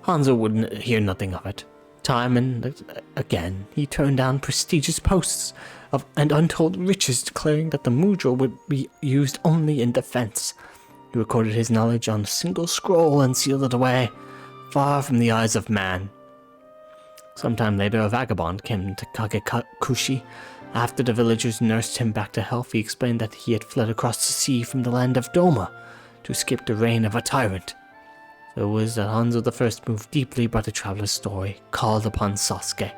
Hanzo would hear nothing of it. Time and again, he turned down prestigious posts and untold riches, declaring that the mudra would be used only in defense. He recorded his knowledge on a single scroll and sealed it away, far from the eyes of man. Sometime later, a vagabond came to Kakushi. After the villagers nursed him back to health, he explained that he had fled across the sea from the land of Doma to escape the reign of a tyrant. So it was that Hanzo I moved deeply by the traveler's story, called upon Sasuke,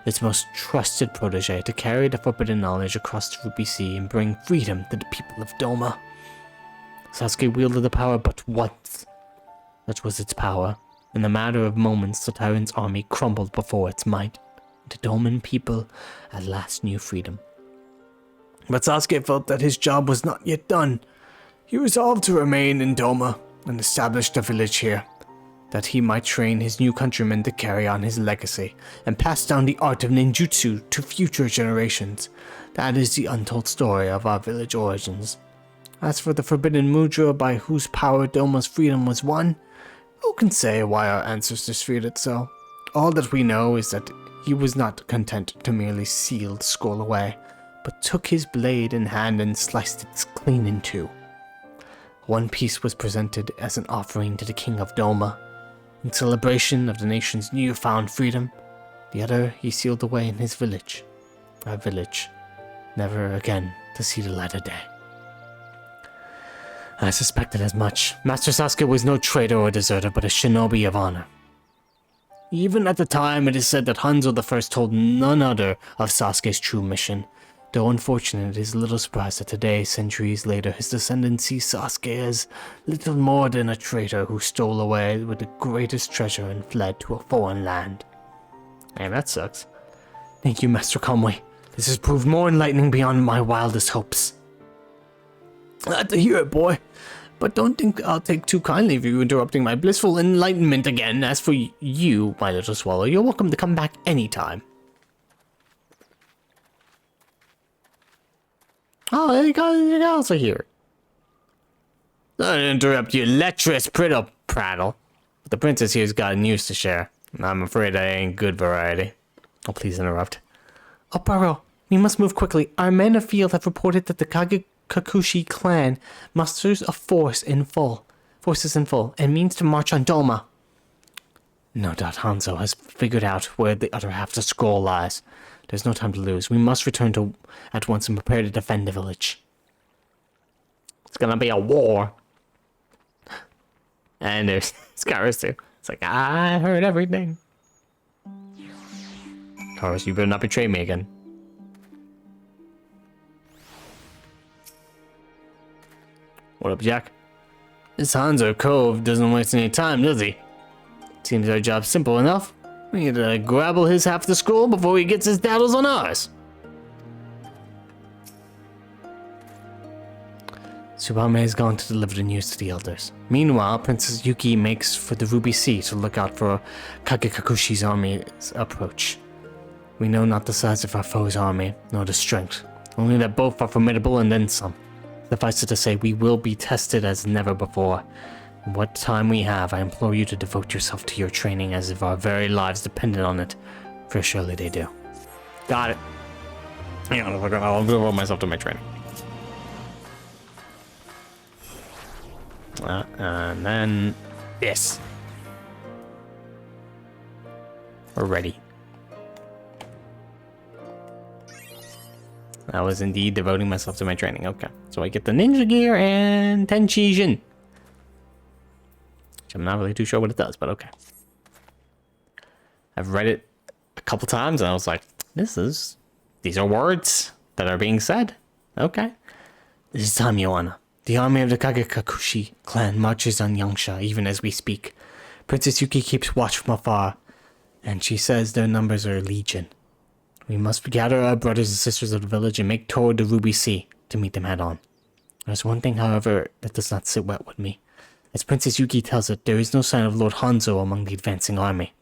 his most trusted protege, to carry the forbidden knowledge across the Ruby Sea and bring freedom to the people of Doma. Sasuke wielded the power but once. Such was its power. In a matter of moments, the tyrant's army crumbled before its might. The Doman people at last knew freedom. But Sasuke felt that his job was not yet done. He resolved to remain in Doma and established a village here, that he might train his new countrymen to carry on his legacy and pass down the art of ninjutsu to future generations. That is the untold story of our village origins. As for the forbidden mudra by whose power Doma's freedom was won, who can say why our ancestors feared it so? All that we know is that he was not content to merely seal the scroll away, but took his blade in hand and sliced it clean in two. One piece was presented as an offering to the king of Doma, in celebration of the nation's newfound freedom. The other he sealed away in his village, our village, never again to see the light of day. I suspected as much. Master Sasuke was no traitor or deserter, but a shinobi of honor. Even at the time, it is said that Hanzo I told none other of Sasuke's true mission. Though unfortunate, it is a little surprised that today, centuries later, his descendants see Sasuke as little more than a traitor who stole away with the greatest treasure and fled to a foreign land. Hey, that sucks. Thank you, Master Conway. This has proved more enlightening beyond my wildest hopes. Glad to hear it, boy. But don't think I'll take too kindly of you interrupting my blissful enlightenment again. As for you, my little swallow, you're welcome to come back anytime. Oh, you guys are also here. Don't interrupt you, lecherous prattle. But the princess here's got news to share. I'm afraid I ain't good variety. Oh, please interrupt. Oh, Baro, we must move quickly. Our men afield have reported that the Kakushi clan musters a forces in full, and means to march on Doma. No doubt Hanzo has figured out where the other half of the scroll lies. There's no time to lose. We must return at once and prepare to defend the village. It's gonna be a war. And there's Scarus too. It's like, I heard everything. Taurus, you better not betray me again. What up, Jack? This Hanzo Cove doesn't waste any time, does he? Seems our job's simple enough. We need to grabble his half of the scroll before he gets his daddles on ours. Tsubame has gone to deliver the news to the elders. Meanwhile, Princess Yuki makes for the Ruby Sea to look out for Kagekakushi's army's approach. We know not the size of our foe's army, nor the strength, only that both are formidable and then some. Suffice it to say, we will be tested as never before. What time we have, I implore you to devote yourself to your training as if our very lives depended on it, for surely they do. Got it. Hang on, I'll devote myself to my training. And then this. We're ready. I was indeed devoting myself to my training. Okay, so I get the ninja gear and Tenchi Jin. Which I'm not really too sure what it does, but okay. I've read it a couple times and I was like, these are words that are being said. Okay. This is time, Yoana. The army of the Kagekakushi clan marches on Yangsha even as we speak. Princess Yuki keeps watch from afar, and she says their numbers are legion. We must gather our brothers and sisters of the village and make toward the Ruby Sea to meet them head on. There's one thing, however, that does not sit well with me. As Princess Yuki tells it, there is no sign of Lord Hanzo among the advancing army.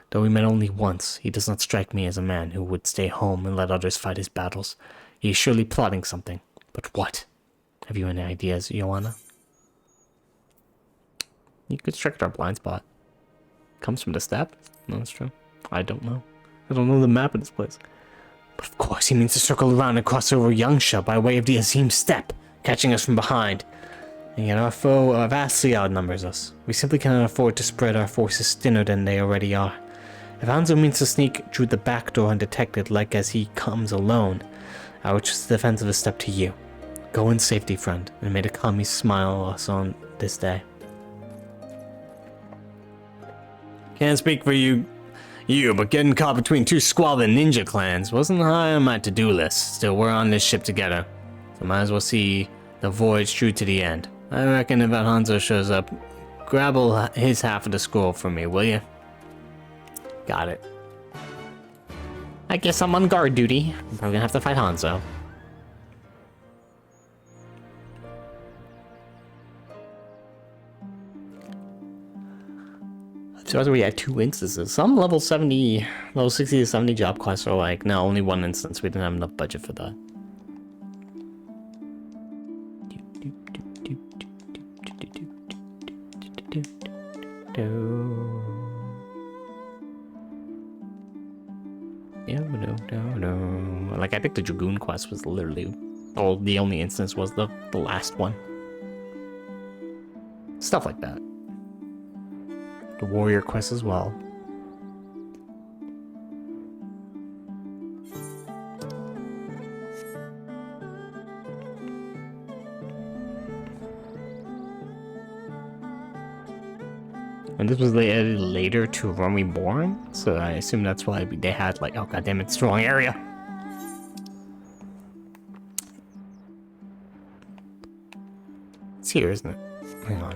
Though we met only once, he does not strike me as a man who would stay home and let others fight his battles. He is surely plotting something. But what? Have you any ideas, Joanna? You could check our blind spot. Comes from the step? No, that's true. I don't know. I don't know the map of this place. But of course, he means to circle around and cross over Yangsha by way of the Azim Steppe, catching us from behind. And yet our foe vastly outnumbers us. We simply cannot afford to spread our forces thinner than they already are. If Hanzo means to sneak through the back door undetected, like as he comes alone, I would trust the defensive step to you. Go in safety, friend, and may the kami smile us on this day. Can't speak for you, but getting caught between two squalid ninja clans wasn't high on my to-do list. Still, we're on this ship together, so might as well see the voyage through to the end. I reckon if Hanzo shows up, grabble his half of the scroll for me, will you? Got it. I guess I'm on guard duty. I'm probably gonna have to fight Hanzo. So as we had 2 instances, some level 70, level 60 to 70 job quests are like, no, only 1 instance. We didn't have enough budget for that. Like, I think the Dragoon quest was literally, oh, the only instance was the last one. Stuff like that. The warrior quest as well. And this was added later to Rome Reborn, so I assume that's why they had like, oh goddamn it, strong area. It's here, isn't it? Hang on.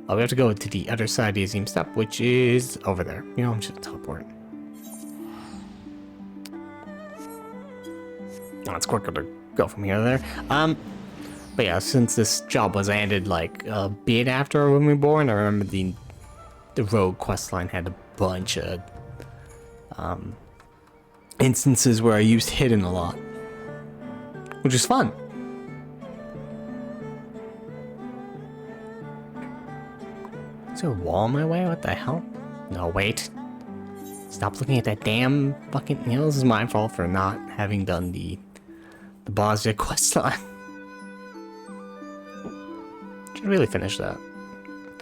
Oh, we have to go to the other side of the Azim Steppe, which is over there. You know, I'm just gonna teleport. Oh, it's quicker to go from here to there. But yeah, since this job was added like a bit after When We Were Born, I remember the rogue questline had a bunch of instances where I used hidden a lot, which is fun. Is there a wall in my way? What the hell? No, wait. Stop looking at that damn fucking... You know, this is my fault for not having done the Bosnia questline. Should really finish that.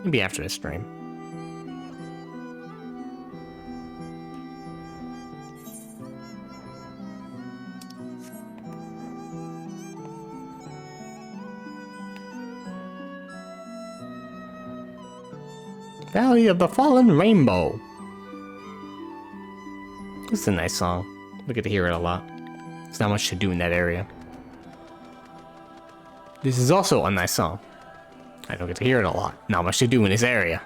Maybe after this stream. Valley of the Fallen Rainbow. This is a nice song. We get to hear it a lot. There's not much to do in that area. This is also a nice song. I don't get to hear it a lot. Not much to do in this area.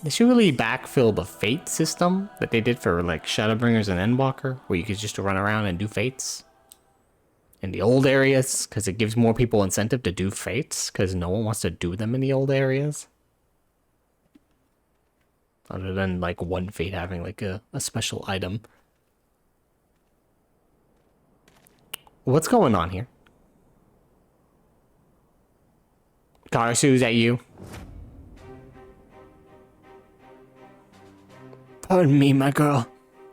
They should really backfill the fate system that they did for like Shadowbringers and Endwalker, where you could just run around and do fates in the old areas, because it gives more people incentive to do fates, because no one wants to do them in the old areas. Other than like one fate having like a special item. What's going on here? Karasu, is that you? Pardon me, my girl.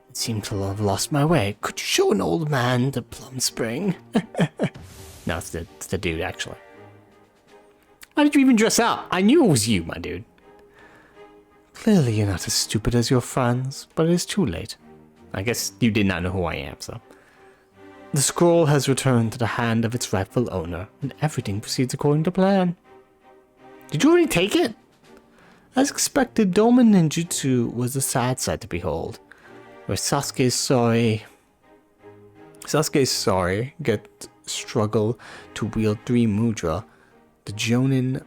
I seem to have lost my way. Could you show an old man the Plum Spring? No, it's the dude, actually. Why did you even dress up? I knew it was you, my dude. Clearly you're not as stupid as your friends, but it is too late. I guess you did not know who I am, so. The scroll has returned to the hand of its rightful owner, and everything proceeds according to plan. Did you already take it? As expected, Doman Ninjutsu was a sad sight to behold, where Sasuke's sorry get struggle to wield 3 mudra, the Jonin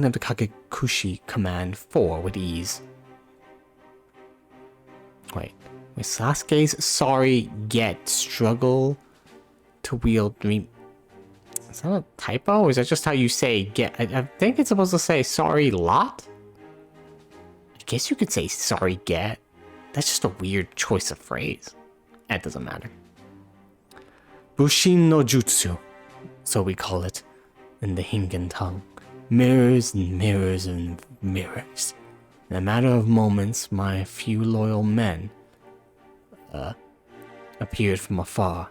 of the Kakekushi command 4 with ease. Wait, where Sasuke's sorry get struggle to wield 3... Is that a typo, or is that just how you say get? I think it's supposed to say sorry lot? I guess you could say sorry get. That's just a weird choice of phrase. That doesn't matter. Bushin no Jutsu, so we call it in the Hingan tongue. Mirrors and mirrors and mirrors. In a matter of moments, my few loyal men appeared from afar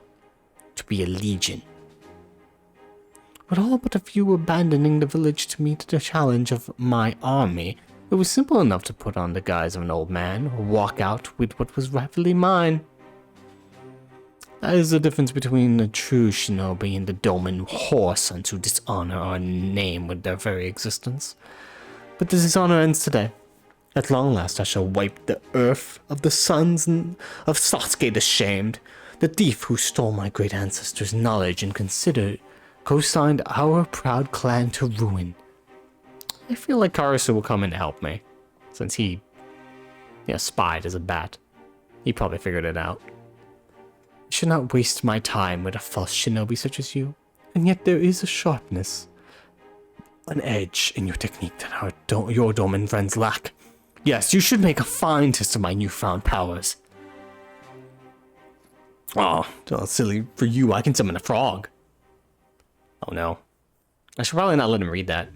to be a legion. With all but a few abandoning the village to meet the challenge of my army, it was simple enough to put on the guise of an old man or walk out with what was rightfully mine. That is the difference between a true shinobi and the Doman whoresons who dishonor our name with their very existence. But the dishonor ends today. At long last I shall wipe the earth of the sons of Sasuke the shamed, the thief who stole my great ancestors' knowledge and co-signed our proud clan to ruin. I feel like Karasu will come in to help me, since he spied as a bat. He probably figured it out. I should not waste my time with a false shinobi such as you, and yet there is a sharpness, an edge in your technique that your Doman friends lack. Yes, you should make a fine test of my newfound powers. Oh, silly for you, I can summon a frog. Oh no. I should probably not let him read that.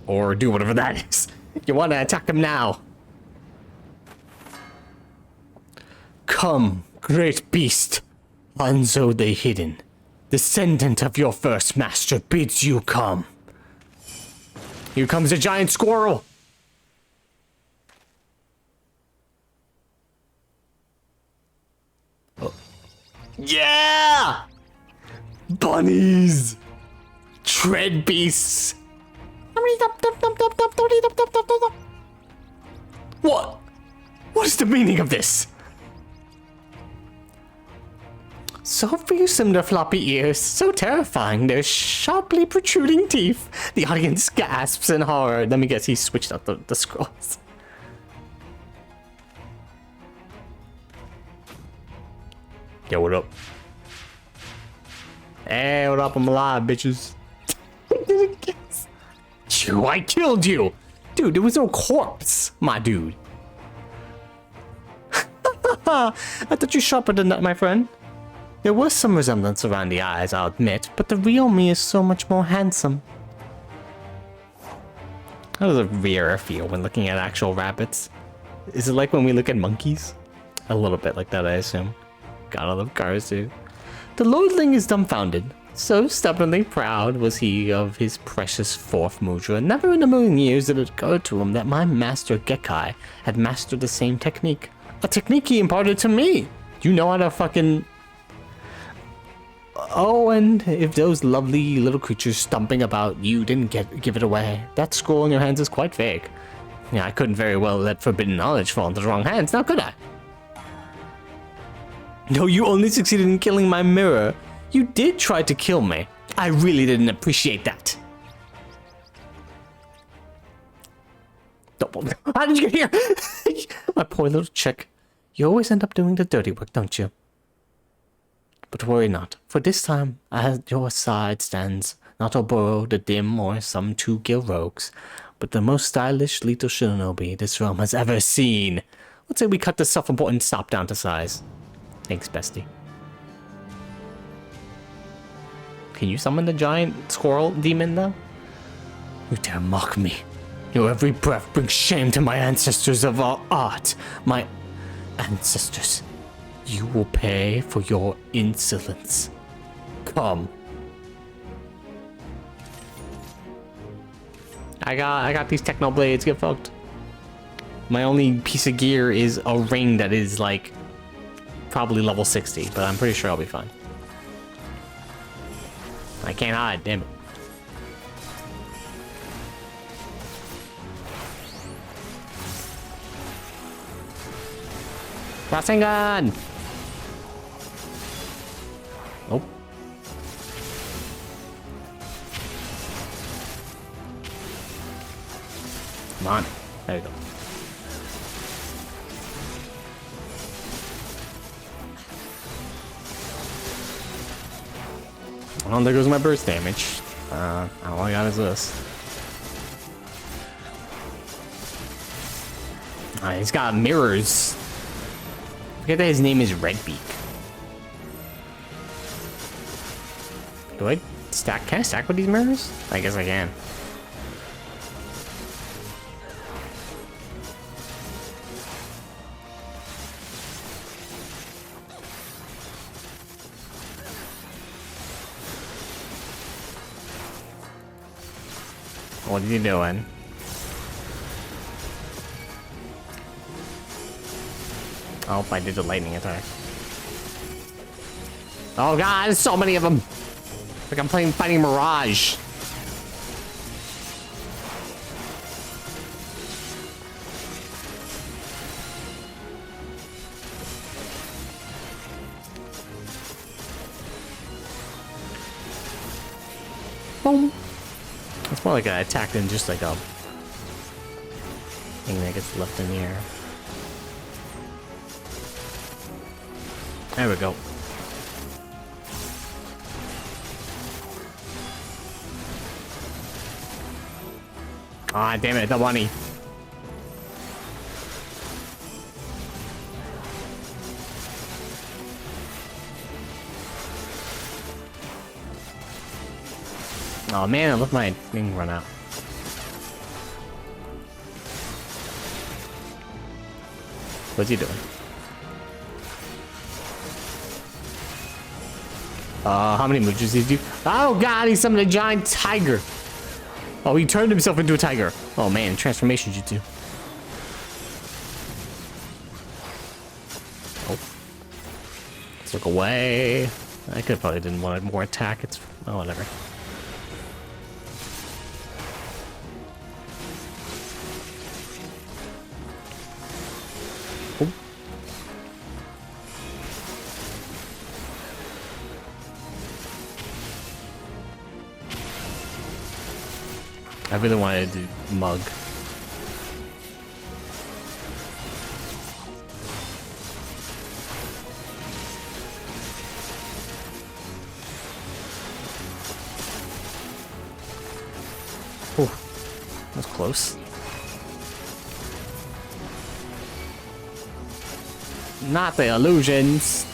Or do whatever that is. You want to attack him now. Come, great beast. Hanzo the Hidden, descendant of your first master, bids you come. Here comes a giant squirrel. Oh. Yeah! Bunnies! Tread beasts! What? What is the meaning of this? So fearsome their floppy ears, so terrifying their sharply protruding teeth. The audience gasps in horror. Let me guess, he switched out the scrolls. Yo, what up? Hey, what up? I'm alive, bitches. I killed you! Dude, there was no corpse, my dude. I thought you sharper than that, my friend. There was some resemblance around the eyes, I'll admit, but the real me is so much more handsome. How does a Vera feel when looking at actual rabbits? Is it like when we look at monkeys? A little bit like that, I assume. God, I love cars too. The lordling is dumbfounded. So stubbornly proud was he of his precious 4th mudra, never in a million years did it occur to him that my master Gekkai had mastered the same technique. A technique he imparted to me! You know how to fucking... Oh, and if those lovely little creatures stomping about you didn't give it away, that scroll in your hands is quite vague. Yeah, I couldn't very well let forbidden knowledge fall into the wrong hands, now could I? No, you only succeeded in killing my mirror. You did try to kill me. I really didn't appreciate that. How did you get here? My poor little chick. You always end up doing the dirty work, don't you? But worry not, for this time at your side stands not Oboro the Dim or some two-gill rogues, but the most stylish lethal shinobi this realm has ever seen. Let's say we cut the self-important stop down to size. Thanks, bestie. Can you summon the giant squirrel demon, though? You dare mock me. Your every breath brings shame to my ancestors of our art. My ancestors. You will pay for your insolence. Come. I got these techno blades. Get fucked. My only piece of gear is a ring that is like probably level 60, but I'm pretty sure I'll be fine. I can't hide, damn it. Crossing gun! Nope. Come on. There you go. Well, there goes my burst damage. All I got is this. He's got mirrors. Forget that his name is Redbeak. Do I stack? Can I stack with these mirrors? I guess I can. What are you doing? Oh, I did the lightning attack. Oh god, there's so many of them! Like I'm fighting Mirage. Boom. It's more like an attack than just like a thing that gets left in the air. There we go. Ah, damn it, the bunny. Oh man, I let my thing run out. What's he doing? How many moves does he do? Oh god, he's summoned a giant tiger. Oh, he turned himself into a tiger. Oh man, transformation jutsu. Oh. Let's look away. I could probably didn't want more attack. It's oh whatever. Oh. I really wanted to mug. Oh, that's close. Not the illusions.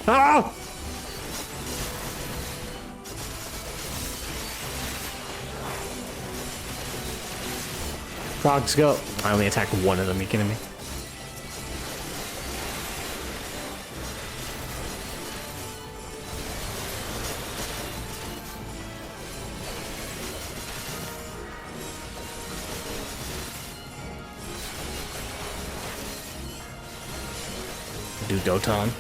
Ah! Frogs go. I only attacked one of them, you kidding me? Do Doton.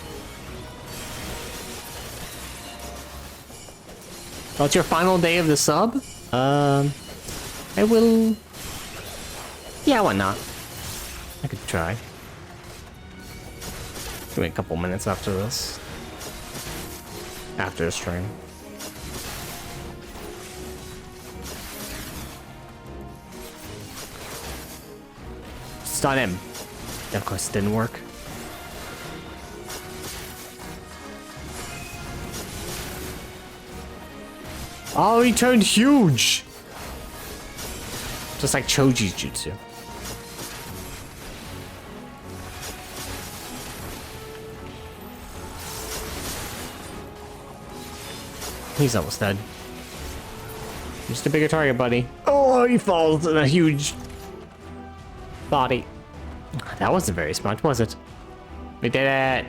Oh, it's your final day of the sub? I will... Yeah, why not? I could try. Give me a couple minutes after this. After the stream. Stun him. Of course, it didn't work. Oh, he turned huge! Just like Choji's jutsu. He's almost dead. Just a bigger target, buddy. Oh, he falls in a huge body. That wasn't very smart, was it? We did it!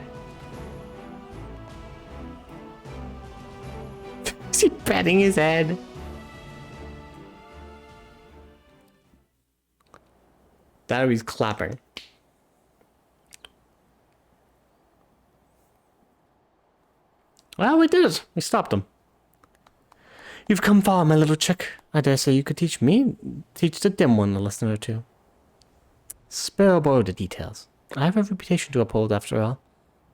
Is he patting his head? That he's clapping. Well, we did it. We stopped him. You've come far, my little chick. I dare say you could teach the dim one a lesson or two. Spare Boro the details. I have a reputation to uphold after all,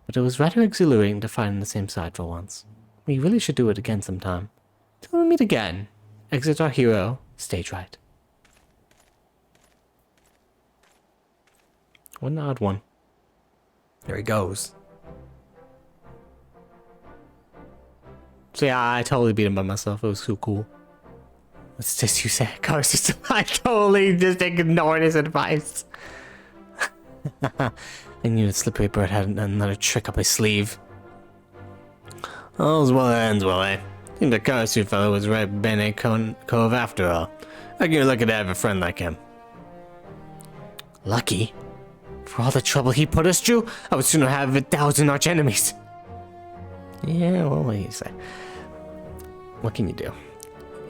but it was rather exhilarating to find on the same side for once. We really should do it again sometime. Till we meet again. Exit our hero, stage right. What an odd one. There he goes. So yeah, I totally beat him by myself. It was so cool. What's this you say? I totally just ignored his advice. I knew that Slippery Bird had another trick up his sleeve. All's well that ends well, eh? I think the Karasu fellow was right Bene Cove after all. I think you're lucky to have a friend like him. Lucky? For all the trouble he put us through, I would sooner have 1,000 arch enemies. Yeah, well, what do you say? What can you do?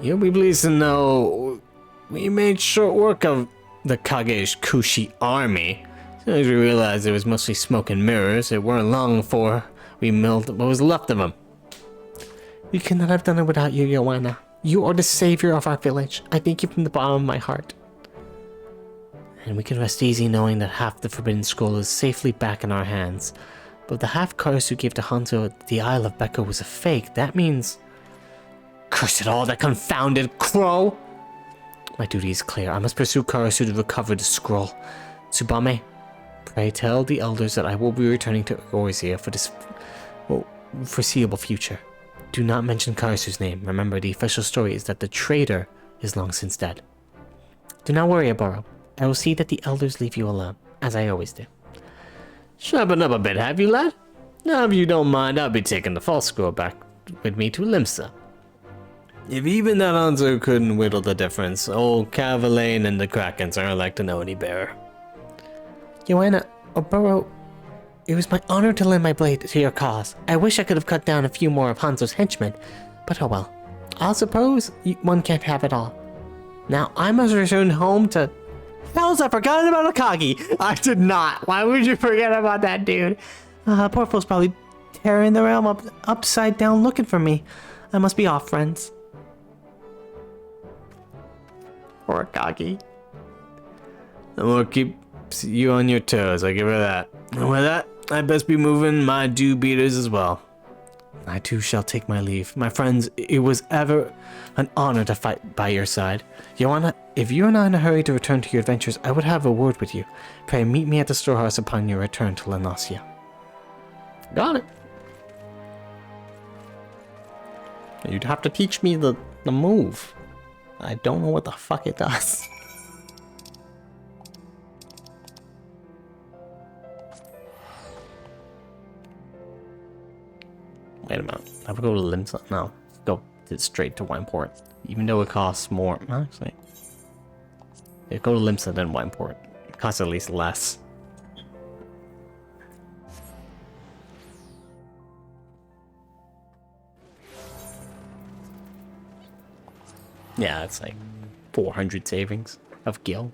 You'll be pleased to know we made short work of the Kage's Kushi army. As soon as we realized it was mostly smoke and mirrors, it weren't long before we milled what was left of them. We could not have done it without you, Joanna. You are the savior of our village. I thank you from the bottom of my heart. And we can rest easy knowing that half the Forbidden Scroll is safely back in our hands. But if the half Karasu gave to Hanzo at the Isle of Becca was a fake, that means... Curse it all, that confounded crow! My duty is clear. I must pursue Karasu to recover the scroll. Tsubame, pray tell the elders that I will be returning to Orzia for this foreseeable future. Do not mention Karasu's name. Remember, the official story is that the traitor is long since dead. Do not worry, Abaro. I will see that the elders leave you alone, as I always do. Sharpen up a bit, have you, lad? Now, if you don't mind, I'll be taking the false scroll back with me to Limsa. If even that Hanzo couldn't whittle the difference, old Cavalain and the Krakens aren't like to know any better. Joanna, Oboro, it was my honor to lend my blade to your cause. I wish I could have cut down a few more of Hanzo's henchmen, but oh well. I'll suppose one can't have it all. Now, I must return home to... Hells, I forgot about Akagi! I did not! Why would you forget about that dude? Poor fool's probably tearing the realm upside down looking for me. I must be off, friends. Poor Akagi. The more keeps you on your toes, I give her that. And with that, I best be moving my dew beaters as well. I too shall take my leave. My friends, it was ever an honor to fight by your side. Joanna, if you are not in a hurry to return to your adventures, I would have a word with you. Pray meet me at the storehouse upon your return to Lanasia. Got it. You'd have to teach me the move. I don't know what the fuck it does. Wait a minute. I would go to Limsa. No. Go straight to Wineport. Even though it costs more. Actually. Yeah, go to Limsa then Wineport. It costs at least less. Yeah, it's like 400 savings of gil.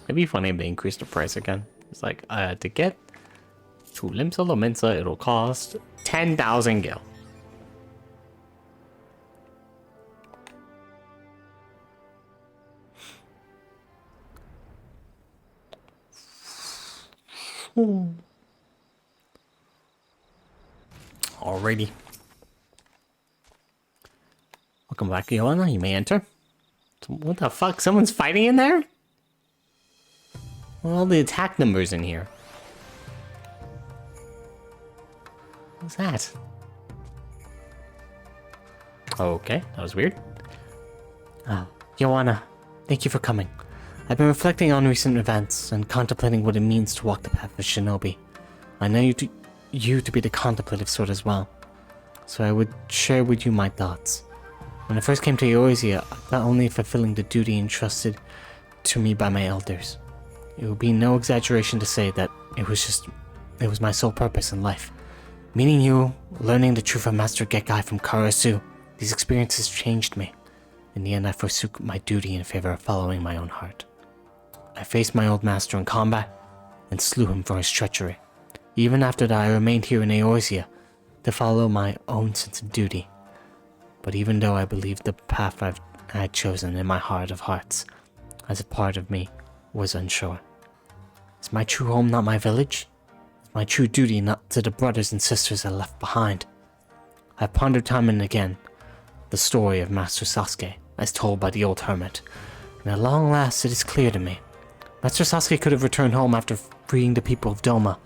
It'd be funny if they increased the price again. It's like, to get to Limsa Lominsa, it'll cost 10,000 gil. Alrighty. Welcome back, Joanna. You may enter. What the fuck? Someone's fighting in there? What are all the attack numbers in here? What's that? Okay, that was weird. Joanna, thank you for coming. I've been reflecting on recent events and contemplating what it means to walk the path of shinobi. I know you to be the contemplative sort as well, so I would share with you my thoughts. When I first came to Eorzea, I thought only of fulfilling the duty entrusted to me by my elders. It would be no exaggeration to say that it was my sole purpose in life. Meeting you, learning the truth of Master Gekkai from Karasu, these experiences changed me. In the end, I forsook my duty in favor of following my own heart. I faced my old master in combat and slew him for his treachery. Even after that, I remained here in Eorzea to follow my own sense of duty. But even though I believed the path I had chosen in my heart of hearts, as a part of me was unsure. Is my true home not my village? Is my true duty not to the brothers and sisters I left behind? I pondered time and again the story of Master Sasuke, as told by the old hermit, and at long last it is clear to me. Master Sasuke could have returned home after freeing the people of Doma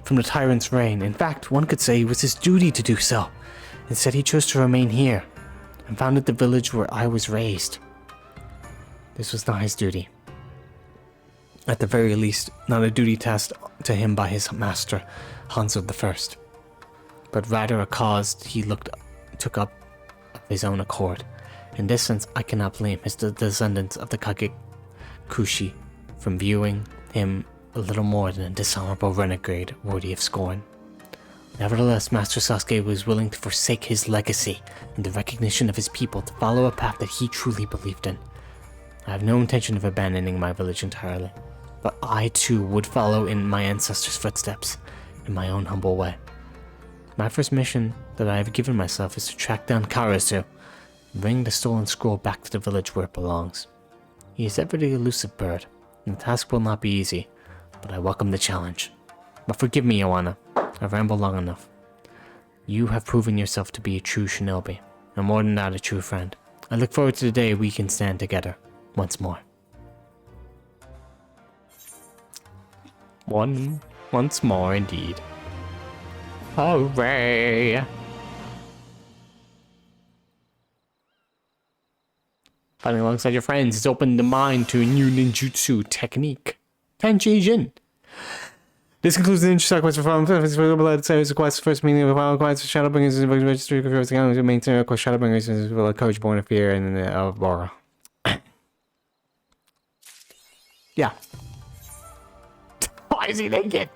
from the tyrant's reign. In fact, one could say it was his duty to do so. Instead, he chose to remain here and founded the village where I was raised. This was not his duty. At the very least, not a duty tasked to him by his master, Hanzo I, but rather a cause he took up of his own accord. In this sense, I cannot blame his descendants of the Kagekushi from viewing him a little more than a dishonorable renegade worthy of scorn. Nevertheless, Master Sasuke was willing to forsake his legacy in the recognition of his people to follow a path that he truly believed in. I have no intention of abandoning my village entirely, but I too would follow in my ancestors' footsteps in my own humble way. My first mission that I have given myself is to track down Karasu and bring the stolen scroll back to the village where it belongs. He is ever the elusive bird, and the task will not be easy, but I welcome the challenge. But forgive me, Joanna. I've rambled long enough. You have proven yourself to be a true shinobi, and more than that, a true friend. I look forward to the day we can stand together once more. Once more, indeed. Hooray! Fighting alongside your friends has opened the mind to a new ninjutsu technique, Tenchi-jin. This concludes the ninja quest for Final Fantasy quest. First meaning of the final quest for Shadowbringers is registry of the maintain quest. Shadowbringers is a coach born of fear and of Bora. Yeah. Why is he naked?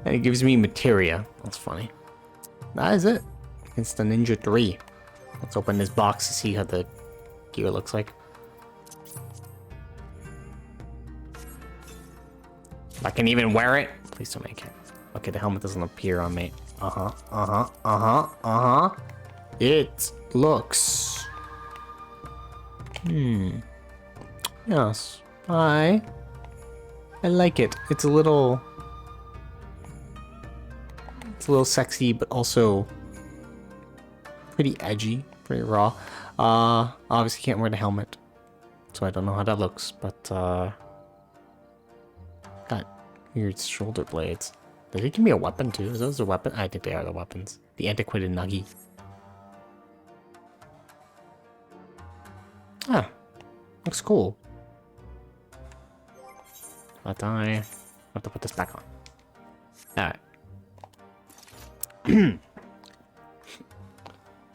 And it gives me materia. That's funny. That is it. It's the Ninja 3. Let's open this box to see how the gear looks like. I can even wear it. Please don't make it. Okay, the helmet doesn't appear on me. It looks. Yes. I like it. It's a little sexy, but also pretty edgy, pretty raw. Obviously can't wear the helmet, so I don't know how that looks, but got weird shoulder blades. Did they give me a weapon too? Is those a weapon? I think they are the weapons. The antiquated Nagi. Ah, looks cool. But I have to put this back on. Alright.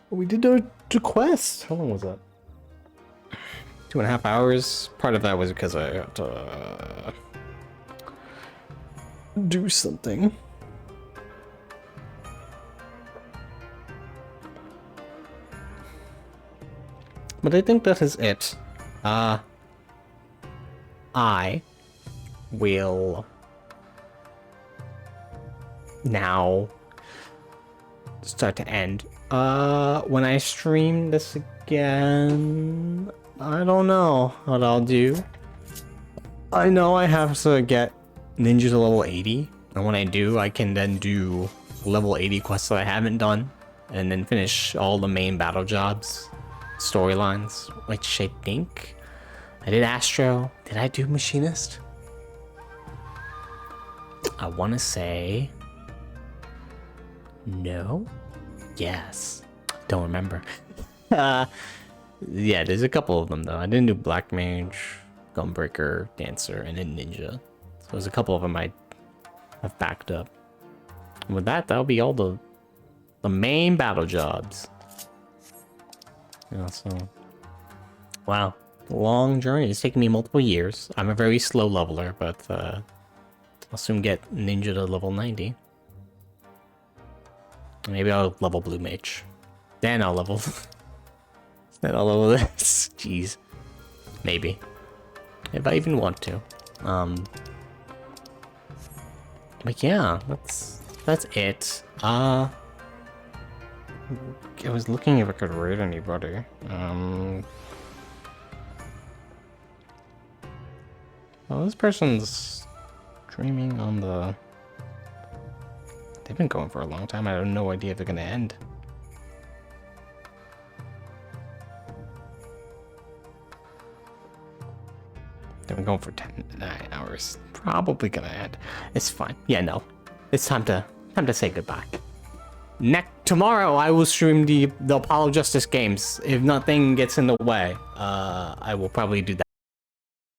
We did the quest. How long was that? 2.5 hours. Part of that was because I had to do something. But I think that is it. I will now start to end. When I stream this again, I don't know what I'll do. I know I have to get ninja to level 80 And when I do, I can then do level 80 quests that I haven't done, and then finish all the main battle jobs, storylines, which I think I did Astro. Did I do Machinist? I want to say no. Yes. Don't remember. Yeah, there's a couple of them though. I didn't do Black Mage, Gunbreaker, Dancer, and then Ninja. So there's a couple of them I have backed up. And with that, that'll be all the main battle jobs. Yeah, so wow, long journey. It's taken me multiple years. I'm a very slow leveler, but I'll soon get Ninja to level 90. Maybe I'll level Blue Mage. Then I'll level. Then I'll level this. Jeez. Maybe. If I even want to. But yeah, that's it. I was looking if I could raid anybody. Well, this person's streaming on the... They've been going for a long time. I have no idea if they're gonna end. They've been going for 9 hours. Probably gonna end. It's fine. Yeah, no. It's time to say goodbye. Tomorrow I will stream the Apollo Justice games. If nothing gets in the way, I will probably do that.